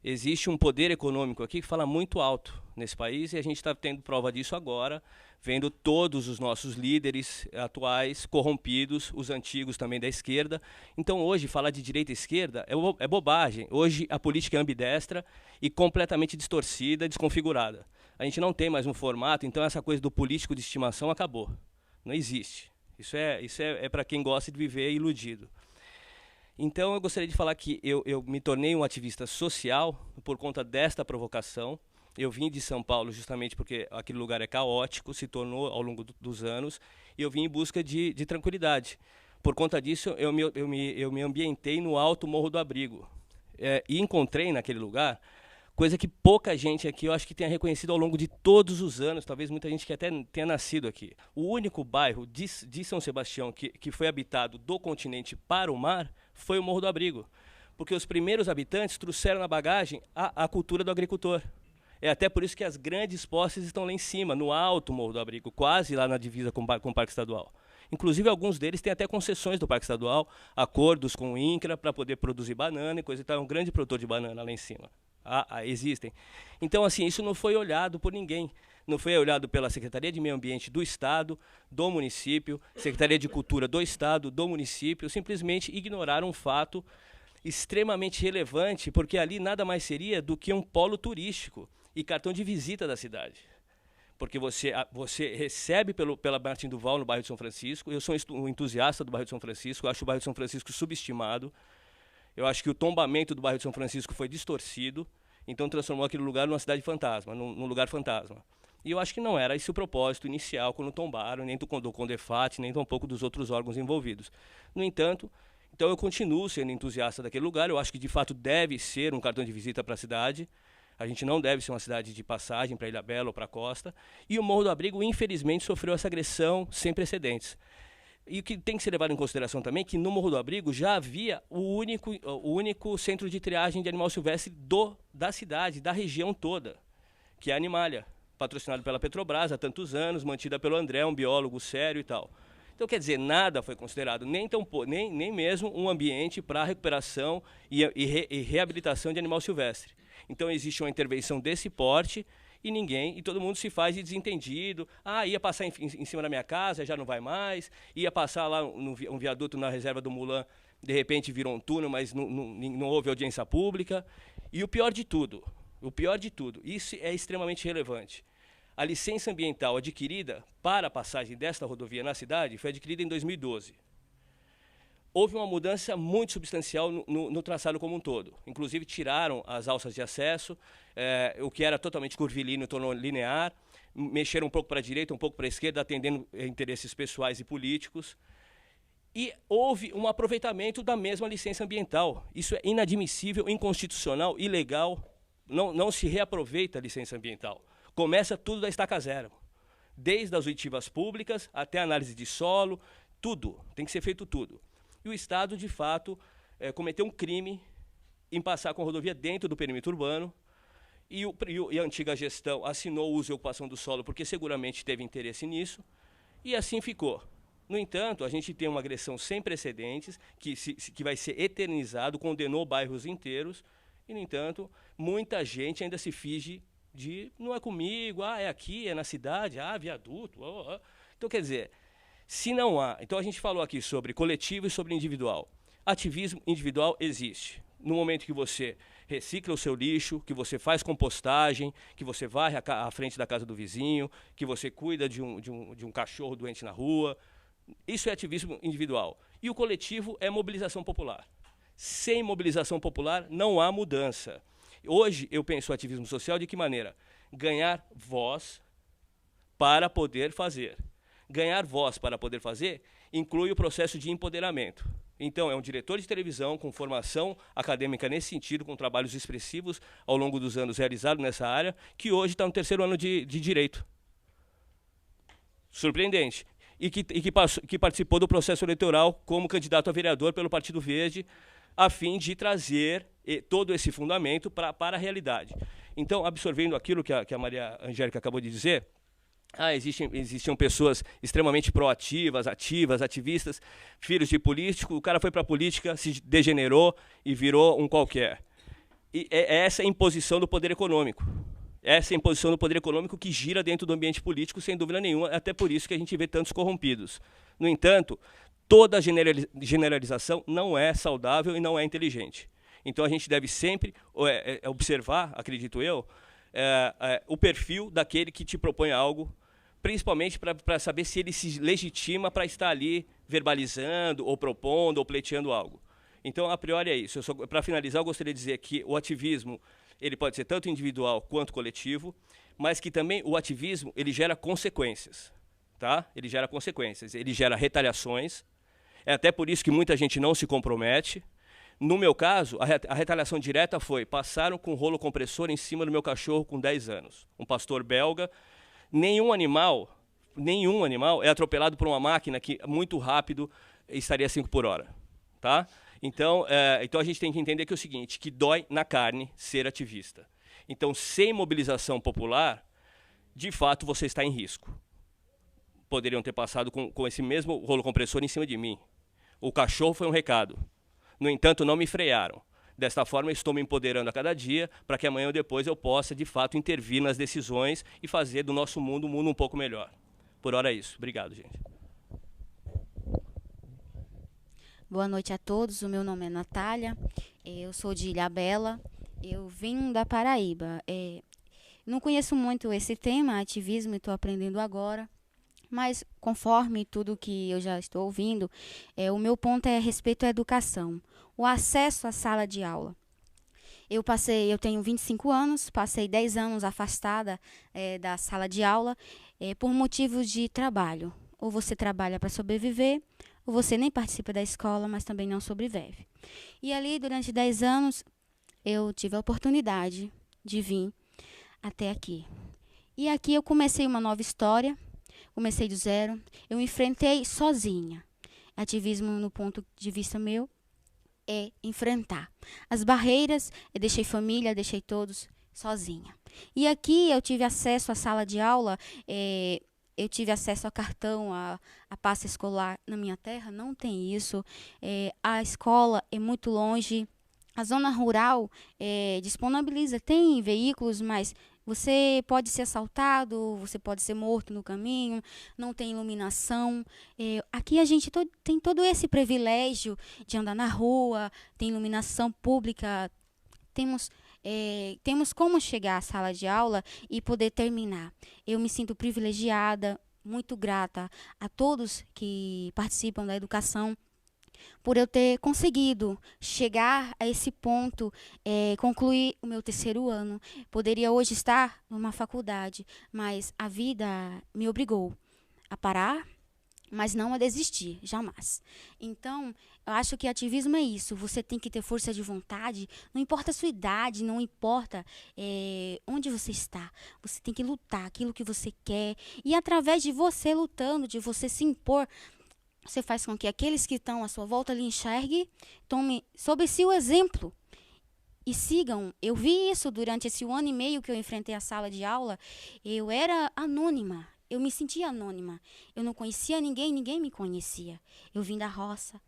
Existe um poder econômico aqui que fala muito alto nesse país e a gente está tendo prova disso agora, vendo todos os nossos líderes atuais corrompidos, os antigos também da esquerda. Então hoje falar de direita e esquerda é bobagem. Hoje a política é ambidestra e completamente distorcida, desconfigurada. A gente não tem mais um formato, então essa coisa do político de estimação acabou. Não existe. Isso é para quem gosta de viver iludido. Então eu gostaria de falar que eu me tornei um ativista social por conta desta provocação. Eu vim de São Paulo justamente porque aquele lugar é caótico, se tornou ao longo dos anos, e eu vim em busca de tranquilidade. Por conta disso, eu me ambientei no alto Morro do Abrigo. e encontrei naquele lugar coisa que pouca gente aqui, eu acho que tenha reconhecido ao longo de todos os anos, talvez muita gente que até tenha nascido aqui. O único bairro de São Sebastião que foi habitado do continente para o mar foi o Morro do Abrigo, porque os primeiros habitantes trouxeram na bagagem a cultura do agricultor. É até por isso que as grandes posses estão lá em cima, no alto Morro do Abrigo, quase lá na divisa com o Parque Estadual. Inclusive, alguns deles têm até concessões do Parque Estadual, acordos com o INCRA para poder produzir banana e coisa e tal. É um grande produtor de banana lá em cima. Existem. Então, assim, isso não foi olhado por ninguém. Não foi olhado pela Secretaria de Meio Ambiente do Estado, do município, Secretaria de Cultura do Estado, do município. Simplesmente ignoraram um fato extremamente relevante, porque ali nada mais seria do que um polo turístico e cartão de visita da cidade. Porque você recebe pela Martim Duval, no bairro de São Francisco. Eu sou um entusiasta do bairro de São Francisco, eu acho o bairro de São Francisco subestimado. Eu acho que o tombamento do bairro de São Francisco foi distorcido, então transformou aquele lugar numa cidade fantasma, num lugar fantasma. E eu acho que não era esse o propósito inicial quando tombaram, nem do Condefat, nem tampouco dos outros órgãos envolvidos. No entanto, então eu continuo sendo entusiasta daquele lugar, eu acho que de fato deve ser um cartão de visita para a cidade. A gente não deve ser uma cidade de passagem para Ilhabela ou para a costa. E o Morro do Abrigo, infelizmente, sofreu essa agressão sem precedentes. E o que tem que ser levado em consideração também é que no Morro do Abrigo já havia o único centro de triagem de animal silvestre da cidade, da região toda, que é a Animalia, patrocinado pela Petrobras há tantos anos, mantida pelo André, um biólogo sério e tal. Então, quer dizer, nada foi considerado, nem mesmo um ambiente para recuperação e reabilitação de animal silvestre. Então, existe uma intervenção desse porte e todo mundo se faz de desentendido. Ia passar em cima da minha casa, já não vai mais. Ia passar lá um viaduto na reserva do Mulan, de repente virou um túnel, mas não houve audiência pública. E o pior de tudo, isso é extremamente relevante. A licença ambiental adquirida para a passagem desta rodovia na cidade foi adquirida em 2012. Houve uma mudança muito substancial no traçado como um todo. Inclusive, tiraram as alças de acesso, o que era totalmente curvilíneo tornou linear, mexeram um pouco para a direita, um pouco para a esquerda, atendendo interesses pessoais e políticos. E houve um aproveitamento da mesma licença ambiental. Isso é inadmissível, inconstitucional, ilegal. Não se reaproveita a licença ambiental. Começa tudo da estaca zero. Desde as oitivas públicas até a análise de solo, tudo. Tem que ser feito tudo. E o Estado, de fato, cometeu um crime em passar com a rodovia dentro do perímetro urbano, e a antiga gestão assinou o uso e ocupação do solo porque seguramente teve interesse nisso, e assim ficou. No entanto, a gente tem uma agressão sem precedentes, que vai ser eternizado, condenou bairros inteiros, e, no entanto, muita gente ainda se finge de não é comigo, é aqui, é na cidade, viaduto. Então, quer dizer, se não há... Então, a gente falou aqui sobre coletivo e sobre individual. Ativismo individual existe. No momento que você recicla o seu lixo, que você faz compostagem, que você varre à frente da casa do vizinho, que você cuida de um cachorro doente na rua, isso é ativismo individual. E o coletivo é mobilização popular. Sem mobilização popular, não há mudança. Hoje, eu penso o ativismo social de que maneira? Ganhar voz para poder fazer. Ganhar voz para poder fazer inclui o processo de empoderamento. Então, é um diretor de televisão com formação acadêmica nesse sentido, com trabalhos expressivos ao longo dos anos realizados nessa área, que hoje está no 3º ano de Direito. Surpreendente. E que participou do processo eleitoral como candidato a vereador pelo Partido Verde, a fim de trazer todo esse fundamento para a realidade. Então, absorvendo aquilo que a Maria Angélica acabou de dizer, existiam pessoas extremamente proativas, ativas, ativistas, filhos de político, o cara foi para a política, se degenerou e virou um qualquer. E é essa imposição do poder econômico. Essa imposição do poder econômico que gira dentro do ambiente político, sem dúvida nenhuma, até por isso que a gente vê tantos corrompidos. No entanto, toda generalização não é saudável e não é inteligente. Então, a gente deve sempre observar, acredito eu, o perfil daquele que te propõe algo, principalmente para saber se ele se legitima para estar ali verbalizando, ou propondo, ou pleiteando algo. Então, a priori é isso. Para finalizar, eu gostaria de dizer que o ativismo ele pode ser tanto individual quanto coletivo, mas que também o ativismo ele gera consequências. Tá? Ele gera consequências, ele gera retaliações. É até por isso que muita gente não se compromete. No meu caso, a retaliação direta foi: passaram com rolo compressor em cima do meu cachorro com 10 anos. Um pastor belga. Nenhum animal é atropelado por uma máquina que muito rápido estaria 5 por hora. Tá? Então a gente tem que entender que é o seguinte, que dói na carne ser ativista. Então, sem mobilização popular, de fato, você está em risco. Poderiam ter passado com esse mesmo rolo compressor em cima de mim. O cachorro foi um recado. No entanto, não me frearam. Desta forma, estou me empoderando a cada dia para que amanhã ou depois eu possa, de fato, intervir nas decisões e fazer do nosso mundo um mundo um pouco melhor. Por hora é isso. Obrigado, gente. Boa noite a todos. O meu nome é Natália. Eu sou de Ilhabela. Eu vim da Paraíba. Não conheço muito esse tema, ativismo, e estou aprendendo agora. Mas, conforme tudo que eu já estou ouvindo, o meu ponto é a respeito à educação. O acesso à sala de aula. Eu tenho 25 anos, passei 10 anos afastada da sala de aula por motivos de trabalho. Ou você trabalha para sobreviver, ou você nem participa da escola, mas também não sobrevive. E ali, durante 10 anos, eu tive a oportunidade de vir até aqui. E aqui eu comecei uma nova história, comecei do zero, eu enfrentei sozinha. Ativismo, no ponto de vista meu, é enfrentar as barreiras. Eu deixei família, deixei todos sozinha. E aqui eu tive acesso à sala de aula, eu tive acesso a cartão, a pasta escolar. Na minha terra não tem isso. A escola é muito longe. A zona rural disponibiliza, tem veículos, mas você pode ser assaltado, você pode ser morto no caminho, não tem iluminação. Aqui a gente tem todo esse privilégio de andar na rua, tem iluminação pública, temos como chegar à sala de aula e poder terminar. Eu me sinto privilegiada, muito grata a todos que participam da educação, por eu ter conseguido chegar a esse ponto, concluir o meu 3º ano. Poderia hoje estar numa faculdade, mas a vida me obrigou a parar, mas não a desistir, jamais. Então, eu acho que ativismo é isso. Você tem que ter força de vontade, não importa a sua idade, não importa onde você está. Você tem que lutar aquilo que você quer. E através de você lutando, de você se impor, você faz com que aqueles que estão à sua volta lhe enxerguem, tomem sobre si o exemplo e sigam. Eu vi isso durante esse 1 ano e meio que eu enfrentei a sala de aula. Eu era anônima, eu me sentia anônima. Eu não conhecia ninguém, ninguém me conhecia. Eu vim da roça.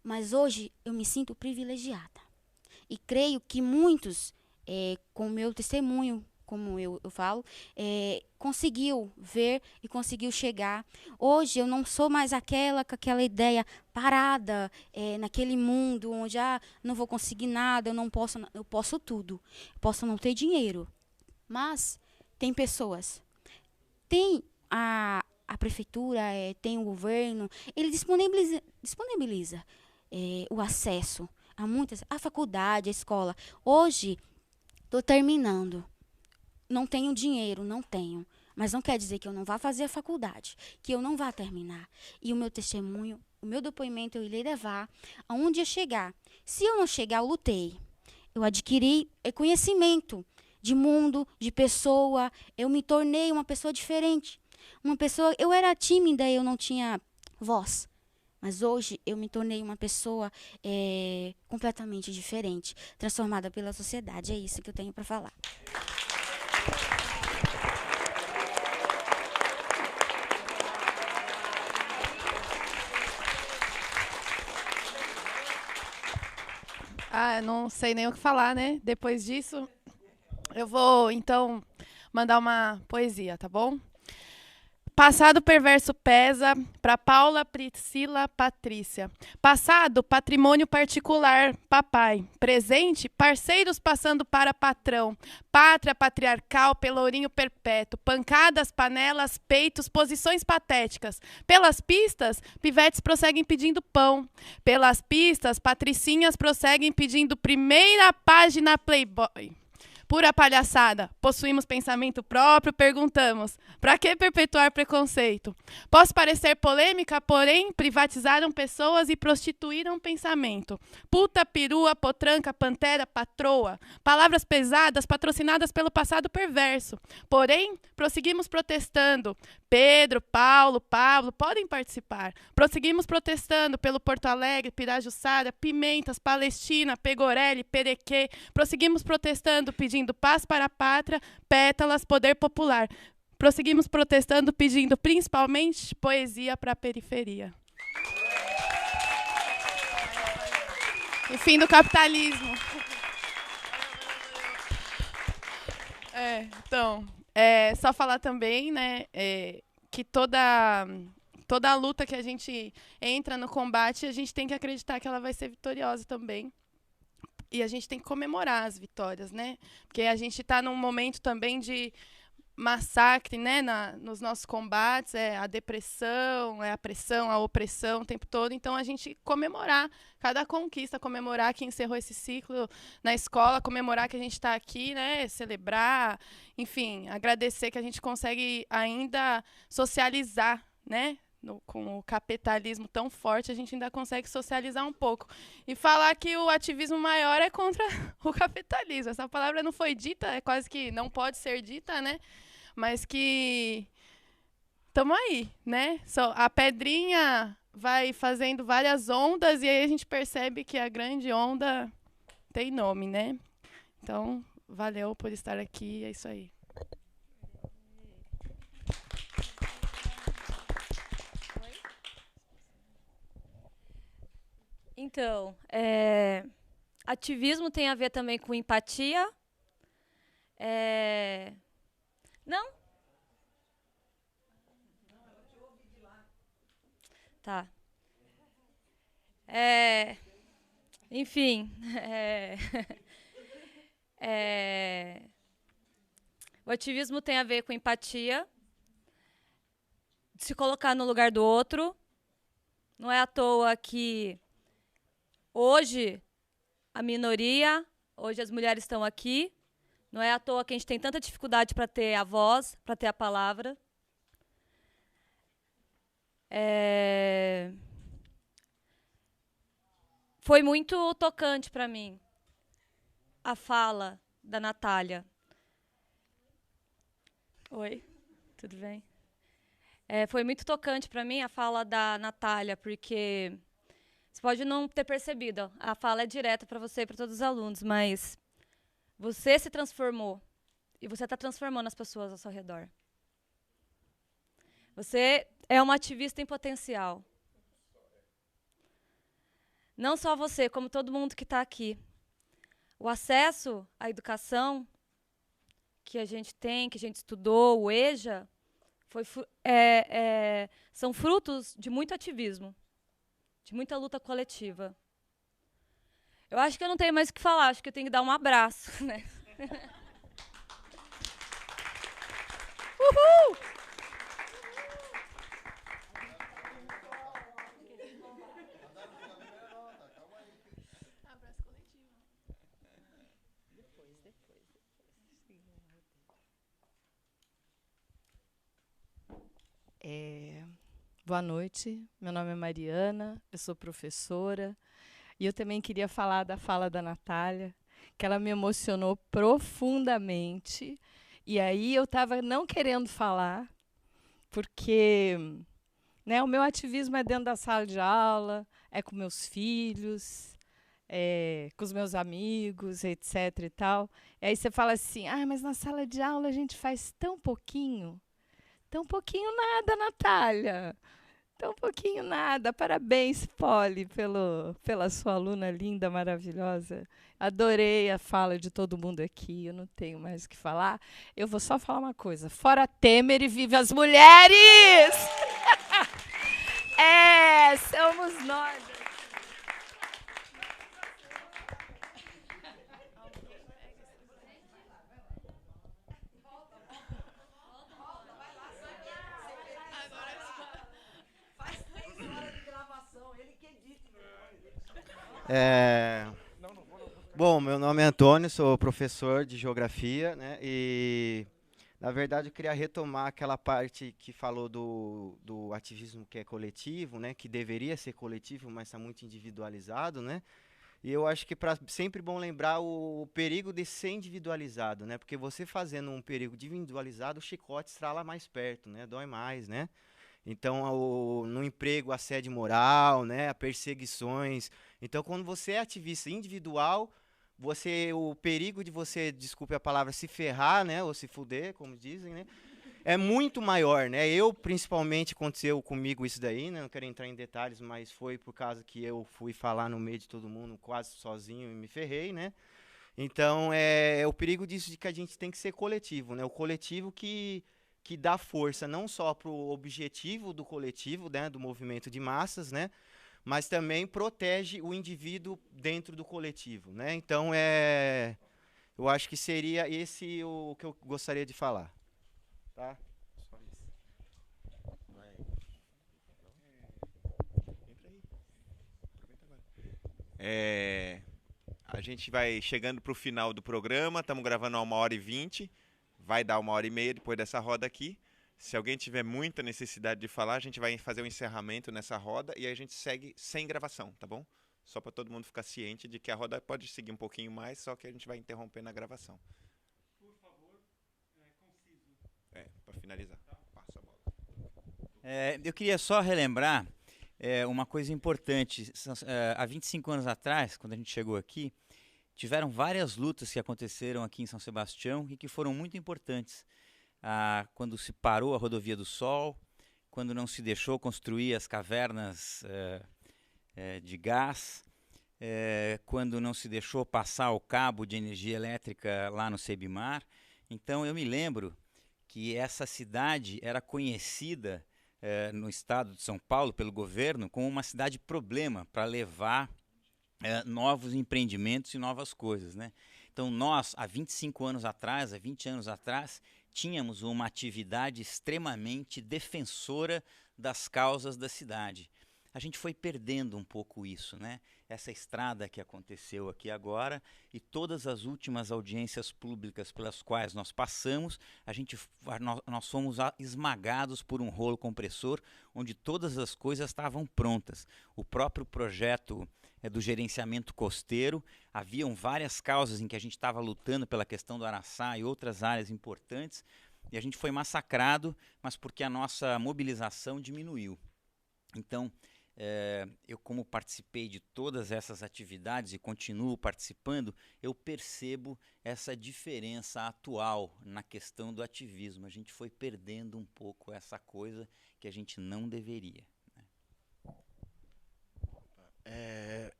Mas hoje eu me sinto privilegiada. E creio que muitos, com o meu testemunho, como eu falo, conseguiu ver e conseguiu chegar. Hoje eu não sou mais com aquela ideia parada naquele mundo onde não vou conseguir nada, eu posso tudo. Eu posso não ter dinheiro, mas tem pessoas. Tem a prefeitura, tem o governo, ele disponibiliza o acesso a faculdade, a escola. Hoje estou terminando. Não tenho dinheiro, não tenho. Mas não quer dizer que eu não vá fazer a faculdade, que eu não vá terminar. E o meu testemunho, o meu depoimento eu irei levar aonde eu chegar. Se eu não chegar, eu lutei. Eu adquiri conhecimento de mundo, de pessoa. Eu me tornei uma pessoa diferente. Eu era tímida, eu não tinha voz. Mas hoje eu me tornei uma pessoa completamente diferente, transformada pela sociedade. É isso que eu tenho para falar. Não sei nem o que falar, né? Depois disso, eu vou, então, mandar uma poesia, tá bom? Passado perverso pesa, para Paula, Priscila, Patrícia. Passado, patrimônio particular, papai. Presente, parceiros passando para patrão. Pátria patriarcal, pelourinho perpétuo. Pancadas, panelas, peitos, posições patéticas. Pelas pistas, pivetes prosseguem pedindo pão. Pelas pistas, patricinhas prosseguem pedindo primeira página Playboy. Pura palhaçada. Possuímos pensamento próprio, perguntamos: para que perpetuar preconceito? Posso parecer polêmica, porém privatizaram pessoas e prostituíram pensamento. Puta, perua, potranca, pantera, patroa. Palavras pesadas patrocinadas pelo passado perverso. Porém, prosseguimos protestando. Pedro, Paulo, Pablo podem participar. Prosseguimos protestando pelo Porto Alegre, Pirajussara, Pimentas, Palestina, Pegorelli, Perequê. Prosseguimos protestando pedindo paz para a pátria, pétalas, poder popular. Prosseguimos protestando pedindo principalmente poesia para a periferia. E fim do capitalismo. Então, só falar também, né, que toda a luta que a gente entra no combate, a gente tem que acreditar que ela vai ser vitoriosa também. E a gente tem que comemorar as vitórias, né? Porque a gente está num momento também de massacre, né, nos nossos combates, a depressão, a pressão, a opressão o tempo todo. Então, a gente comemorar cada conquista, comemorar que encerrou esse ciclo na escola, comemorar que a gente está aqui, né, celebrar, enfim, agradecer que a gente consegue ainda socializar, né, com o capitalismo tão forte, a gente ainda consegue socializar um pouco. E falar que o ativismo maior é contra o capitalismo. Essa palavra não foi dita, é quase que não pode ser dita, né? Mas que estamos aí, né? A pedrinha vai fazendo várias ondas e aí a gente percebe que a grande onda tem nome, né? Então, valeu por estar aqui, é isso aí. Então, ativismo tem a ver também com empatia. Não? Tá. Enfim. O ativismo tem a ver com empatia, se colocar no lugar do outro. Não é à toa que hoje a minoria, hoje as mulheres estão aqui. Não é à toa que a gente tem tanta dificuldade para ter a voz, para ter a palavra. Foi muito tocante para mim a fala da Natália. Oi, tudo bem? Foi muito tocante para mim a fala da Natália, porque você pode não ter percebido, a fala é direta para você e para todos os alunos, mas você se transformou e você está transformando as pessoas ao seu redor. Você é uma ativista em potencial. Não só você, como todo mundo que está aqui. O acesso à educação que a gente tem, que a gente estudou, o EJA, são frutos de muito ativismo, de muita luta coletiva. Eu acho que eu não tenho mais o que falar, acho que eu tenho que dar um abraço, né? Uhul! Boa noite, meu nome é Mariana, eu sou professora e eu também queria falar da fala da Natália, que ela me emocionou profundamente e aí eu estava não querendo falar, porque, né, o meu ativismo é dentro da sala de aula, é com meus filhos, com os meus amigos, etc. e tal. E aí você fala assim, mas na sala de aula a gente faz tão pouquinho nada, Natália. Tão pouquinho nada. Parabéns, Poli, pela sua aluna linda, maravilhosa. Adorei a fala de todo mundo aqui. Eu não tenho mais o que falar. Eu vou só falar uma coisa. Fora Temer e vive as mulheres! Somos nós. Bom, meu nome é Antônio, sou professor de geografia, né? E na verdade eu queria retomar aquela parte que falou do ativismo que é coletivo, né? Que deveria ser coletivo, mas está muito individualizado, né? E eu acho que sempre bom lembrar o perigo de ser individualizado, né? Porque você fazendo um perigo individualizado, o chicote estrala mais perto, né? Dói mais, né? Então, no emprego, assédio moral, né? Perseguições. Então, quando você é ativista individual, o perigo de você, desculpe a palavra, se ferrar, né? Ou se fuder, como dizem, né? É muito maior, né? Eu, principalmente, aconteceu comigo isso daí, né? Não quero entrar em detalhes, mas foi por causa que eu fui falar no meio de todo mundo quase sozinho e me ferrei, né? Então, é o perigo disso de que a gente tem que ser coletivo, né? O coletivo que dá força não só para o objetivo do coletivo, né? Do movimento de massas, né? Mas também protege o indivíduo dentro do coletivo, né? Então, eu acho que seria esse o que eu gostaria de falar. Tá? Só isso. A gente vai chegando para o final do programa, estamos gravando a 1h20, vai dar 1h30 depois dessa roda aqui. Se alguém tiver muita necessidade de falar, a gente vai fazer um encerramento nessa roda e aí a gente segue sem gravação, tá bom? Só para todo mundo ficar ciente de que a roda pode seguir um pouquinho mais, só que a gente vai interromper na gravação. Para finalizar. Passa a bola. Eu queria só relembrar uma coisa importante. Há 25 anos atrás, quando a gente chegou aqui, tiveram várias lutas que aconteceram aqui em São Sebastião e que foram muito importantes. Quando se parou a Rodovia do Sol, quando não se deixou construir as cavernas de gás, quando não se deixou passar o cabo de energia elétrica lá no Sebimar. Então eu me lembro que essa cidade era conhecida no estado de São Paulo pelo governo como uma cidade problema para levar novos empreendimentos e novas coisas, né? Então nós, há 25 anos atrás, há 20 anos atrás, tínhamos uma atividade extremamente defensora das causas da cidade. A gente foi perdendo um pouco isso, né? Essa estrada que aconteceu aqui agora e todas as últimas audiências públicas pelas quais nós passamos, nós fomos esmagados por um rolo compressor onde todas as coisas estavam prontas. O próprio projeto do gerenciamento costeiro, haviam várias causas em que a gente estava lutando pela questão do Araçá e outras áreas importantes, e a gente foi massacrado, mas porque a nossa mobilização diminuiu. Então, eu, como participei de todas essas atividades e continuo participando, eu percebo essa diferença atual na questão do ativismo. A gente foi perdendo um pouco essa coisa que a gente não deveria.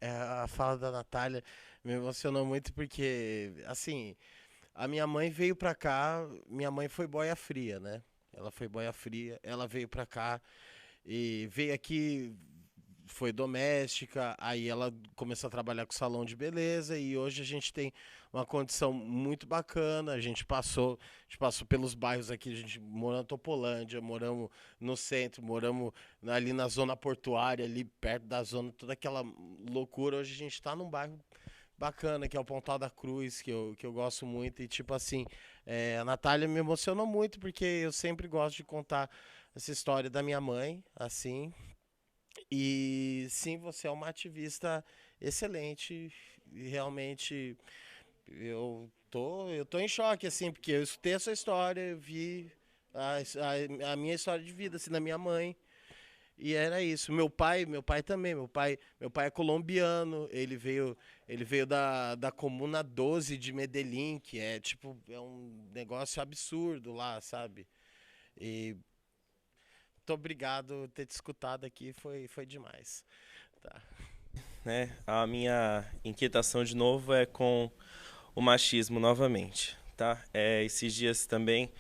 A fala da Natália me emocionou muito porque, assim, a minha mãe veio pra cá, minha mãe foi boia fria, né? Ela foi boia fria, ela veio pra cá e veio aqui, foi doméstica, aí ela começou a trabalhar com salão de beleza e hoje a gente tem uma condição muito bacana. A gente passou pelos bairros aqui, a gente morou na Topolândia, moramos no centro, moramos ali na zona portuária, ali perto da zona, toda aquela loucura. Hoje a gente está num bairro bacana, que é o Pontal da Cruz, que eu gosto muito. E tipo assim, a Natália me emocionou muito, porque eu sempre gosto de contar essa história da minha mãe, assim. E sim, você é uma ativista excelente e realmente eu tô em choque, assim, porque eu escutei a sua história, eu vi a minha história de vida, assim, da minha mãe. E era isso. Meu pai também, meu pai é colombiano, ele veio da Comuna 12 de Medellín, que é um negócio absurdo lá, sabe? E muito obrigado por ter te escutado aqui, foi demais. Tá. A minha inquietação de novo é com o machismo novamente, tá? Esses dias também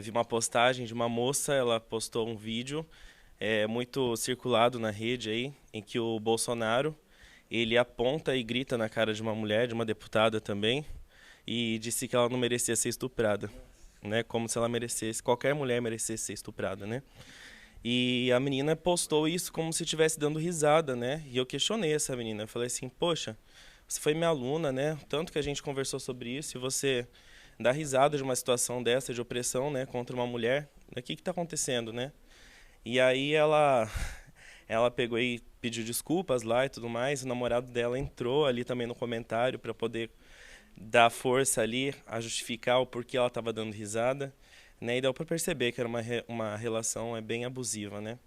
vi uma postagem de uma moça, ela postou um vídeo muito circulado na rede aí, em que o Bolsonaro, ele aponta e grita na cara de uma mulher, de uma deputada também, e disse que ela não merecia ser estuprada, né? Como se ela merecesse, qualquer mulher merecesse ser estuprada, né? E a menina postou isso como se estivesse dando risada, né? E eu questionei essa menina, eu falei assim, poxa, você foi minha aluna, né? Tanto que a gente conversou sobre isso, e você dá risada de uma situação dessa, de opressão, né, contra uma mulher. O que está acontecendo, né? E aí ela pegou e pediu desculpas lá e tudo mais. O namorado dela entrou ali também no comentário para poder dar força ali a justificar o porquê ela estava dando risada, né? E deu para perceber que era uma relação bem abusiva, né?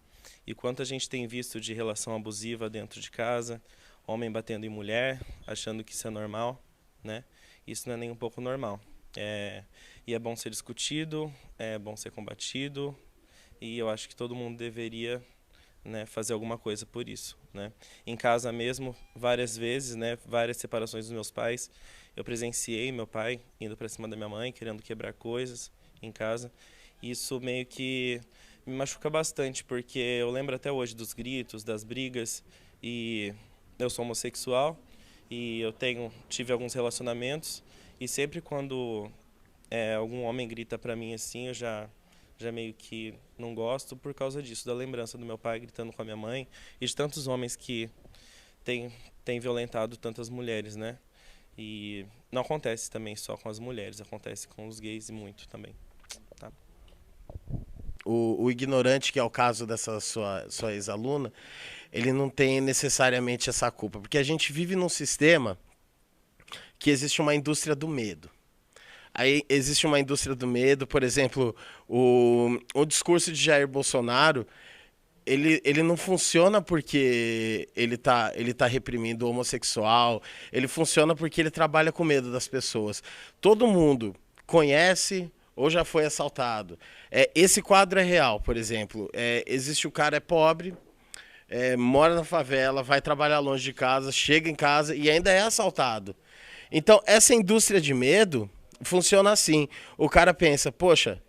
E quanto a gente tem visto de relação abusiva dentro de casa, homem batendo em mulher, achando que isso é normal, né? Isso não é nem um pouco normal. E é bom ser discutido, é bom ser combatido, e eu acho que todo mundo deveria, né, fazer alguma coisa por isso, né? Em casa mesmo, várias vezes, né, várias separações dos meus pais, eu presenciei meu pai indo para cima da minha mãe, querendo quebrar coisas em casa. Isso meio que me machuca bastante, porque eu lembro até hoje dos gritos, das brigas, e eu sou homossexual e eu tive alguns relacionamentos, e sempre quando algum homem grita para mim assim, eu já meio que não gosto por causa disso, da lembrança do meu pai gritando com a minha mãe e de tantos homens que têm violentado tantas mulheres, né? E não acontece também só com as mulheres, acontece com os gays e muito também, tá? O ignorante, que é o caso dessa sua ex-aluna, ele não tem necessariamente essa culpa, porque a gente vive num sistema que existe uma indústria do medo. Aí existe uma indústria do medo, por exemplo, o discurso de Jair Bolsonaro, ele não funciona porque ele tá reprimindo o homossexual, ele funciona porque ele trabalha com medo das pessoas. Todo mundo conhece ou já foi assaltado. Esse quadro é real, por exemplo. Existe o cara pobre, mora na favela, vai trabalhar longe de casa, chega em casa e ainda é assaltado. Então, essa indústria de medo funciona assim. O cara pensa, poxa,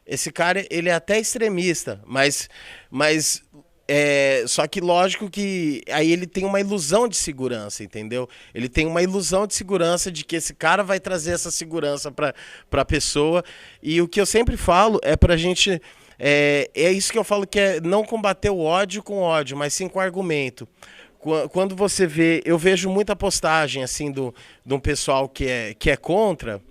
esse cara ele é até extremista, mas só que lógico que aí ele tem uma ilusão de segurança, entendeu? Ele tem uma ilusão de segurança de que esse cara vai trazer essa segurança para a pessoa. E o que eu sempre falo é pra gente... É isso que eu falo, que é não combater o ódio com ódio, mas sim com argumento. Quando você vê... Eu vejo muita postagem assim de um pessoal que é contra,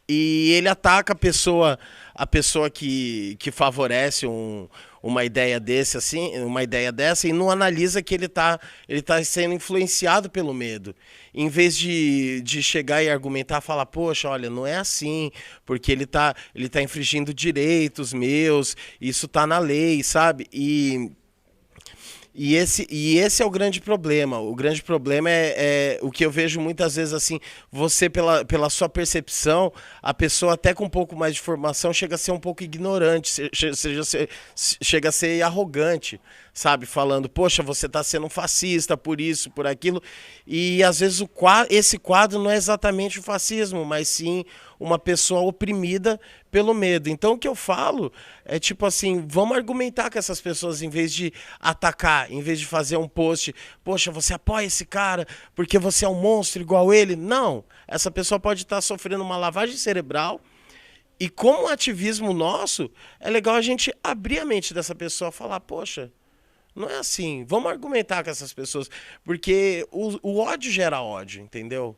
e ele ataca a pessoa que favorece uma ideia dessa, e não analisa que ele tá sendo influenciado pelo medo. Em vez de chegar e argumentar, falar, poxa, olha, não é assim, porque ele tá infringindo direitos meus, isso tá na lei, sabe? E esse é o grande problema. O grande problema é o que eu vejo muitas vezes assim, você pela sua percepção, a pessoa até com um pouco mais de formação chega a ser um pouco ignorante, chega a ser arrogante, sabe? Falando, poxa, você está sendo um fascista por isso, por aquilo. E às vezes esse quadro não é exatamente o fascismo, mas sim uma pessoa oprimida pelo medo. Então o que eu falo é tipo assim, vamos argumentar com essas pessoas em vez de atacar, em vez de fazer um post, poxa, você apoia esse cara porque você é um monstro igual ele. Não, essa pessoa pode estar sofrendo uma lavagem cerebral, e como ativismo nosso, é legal a gente abrir a mente dessa pessoa e falar, poxa, não é assim, vamos argumentar com essas pessoas, porque o ódio gera ódio, entendeu?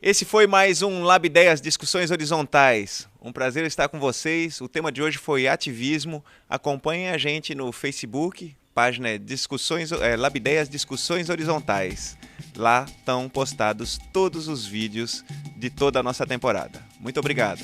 Esse foi mais um Labideias Discussões Horizontais. Um prazer estar com vocês. O tema de hoje foi ativismo. Acompanhem a gente no Facebook, página Labideias Discussões Horizontais. Lá estão postados todos os vídeos de toda a nossa temporada. Muito obrigado.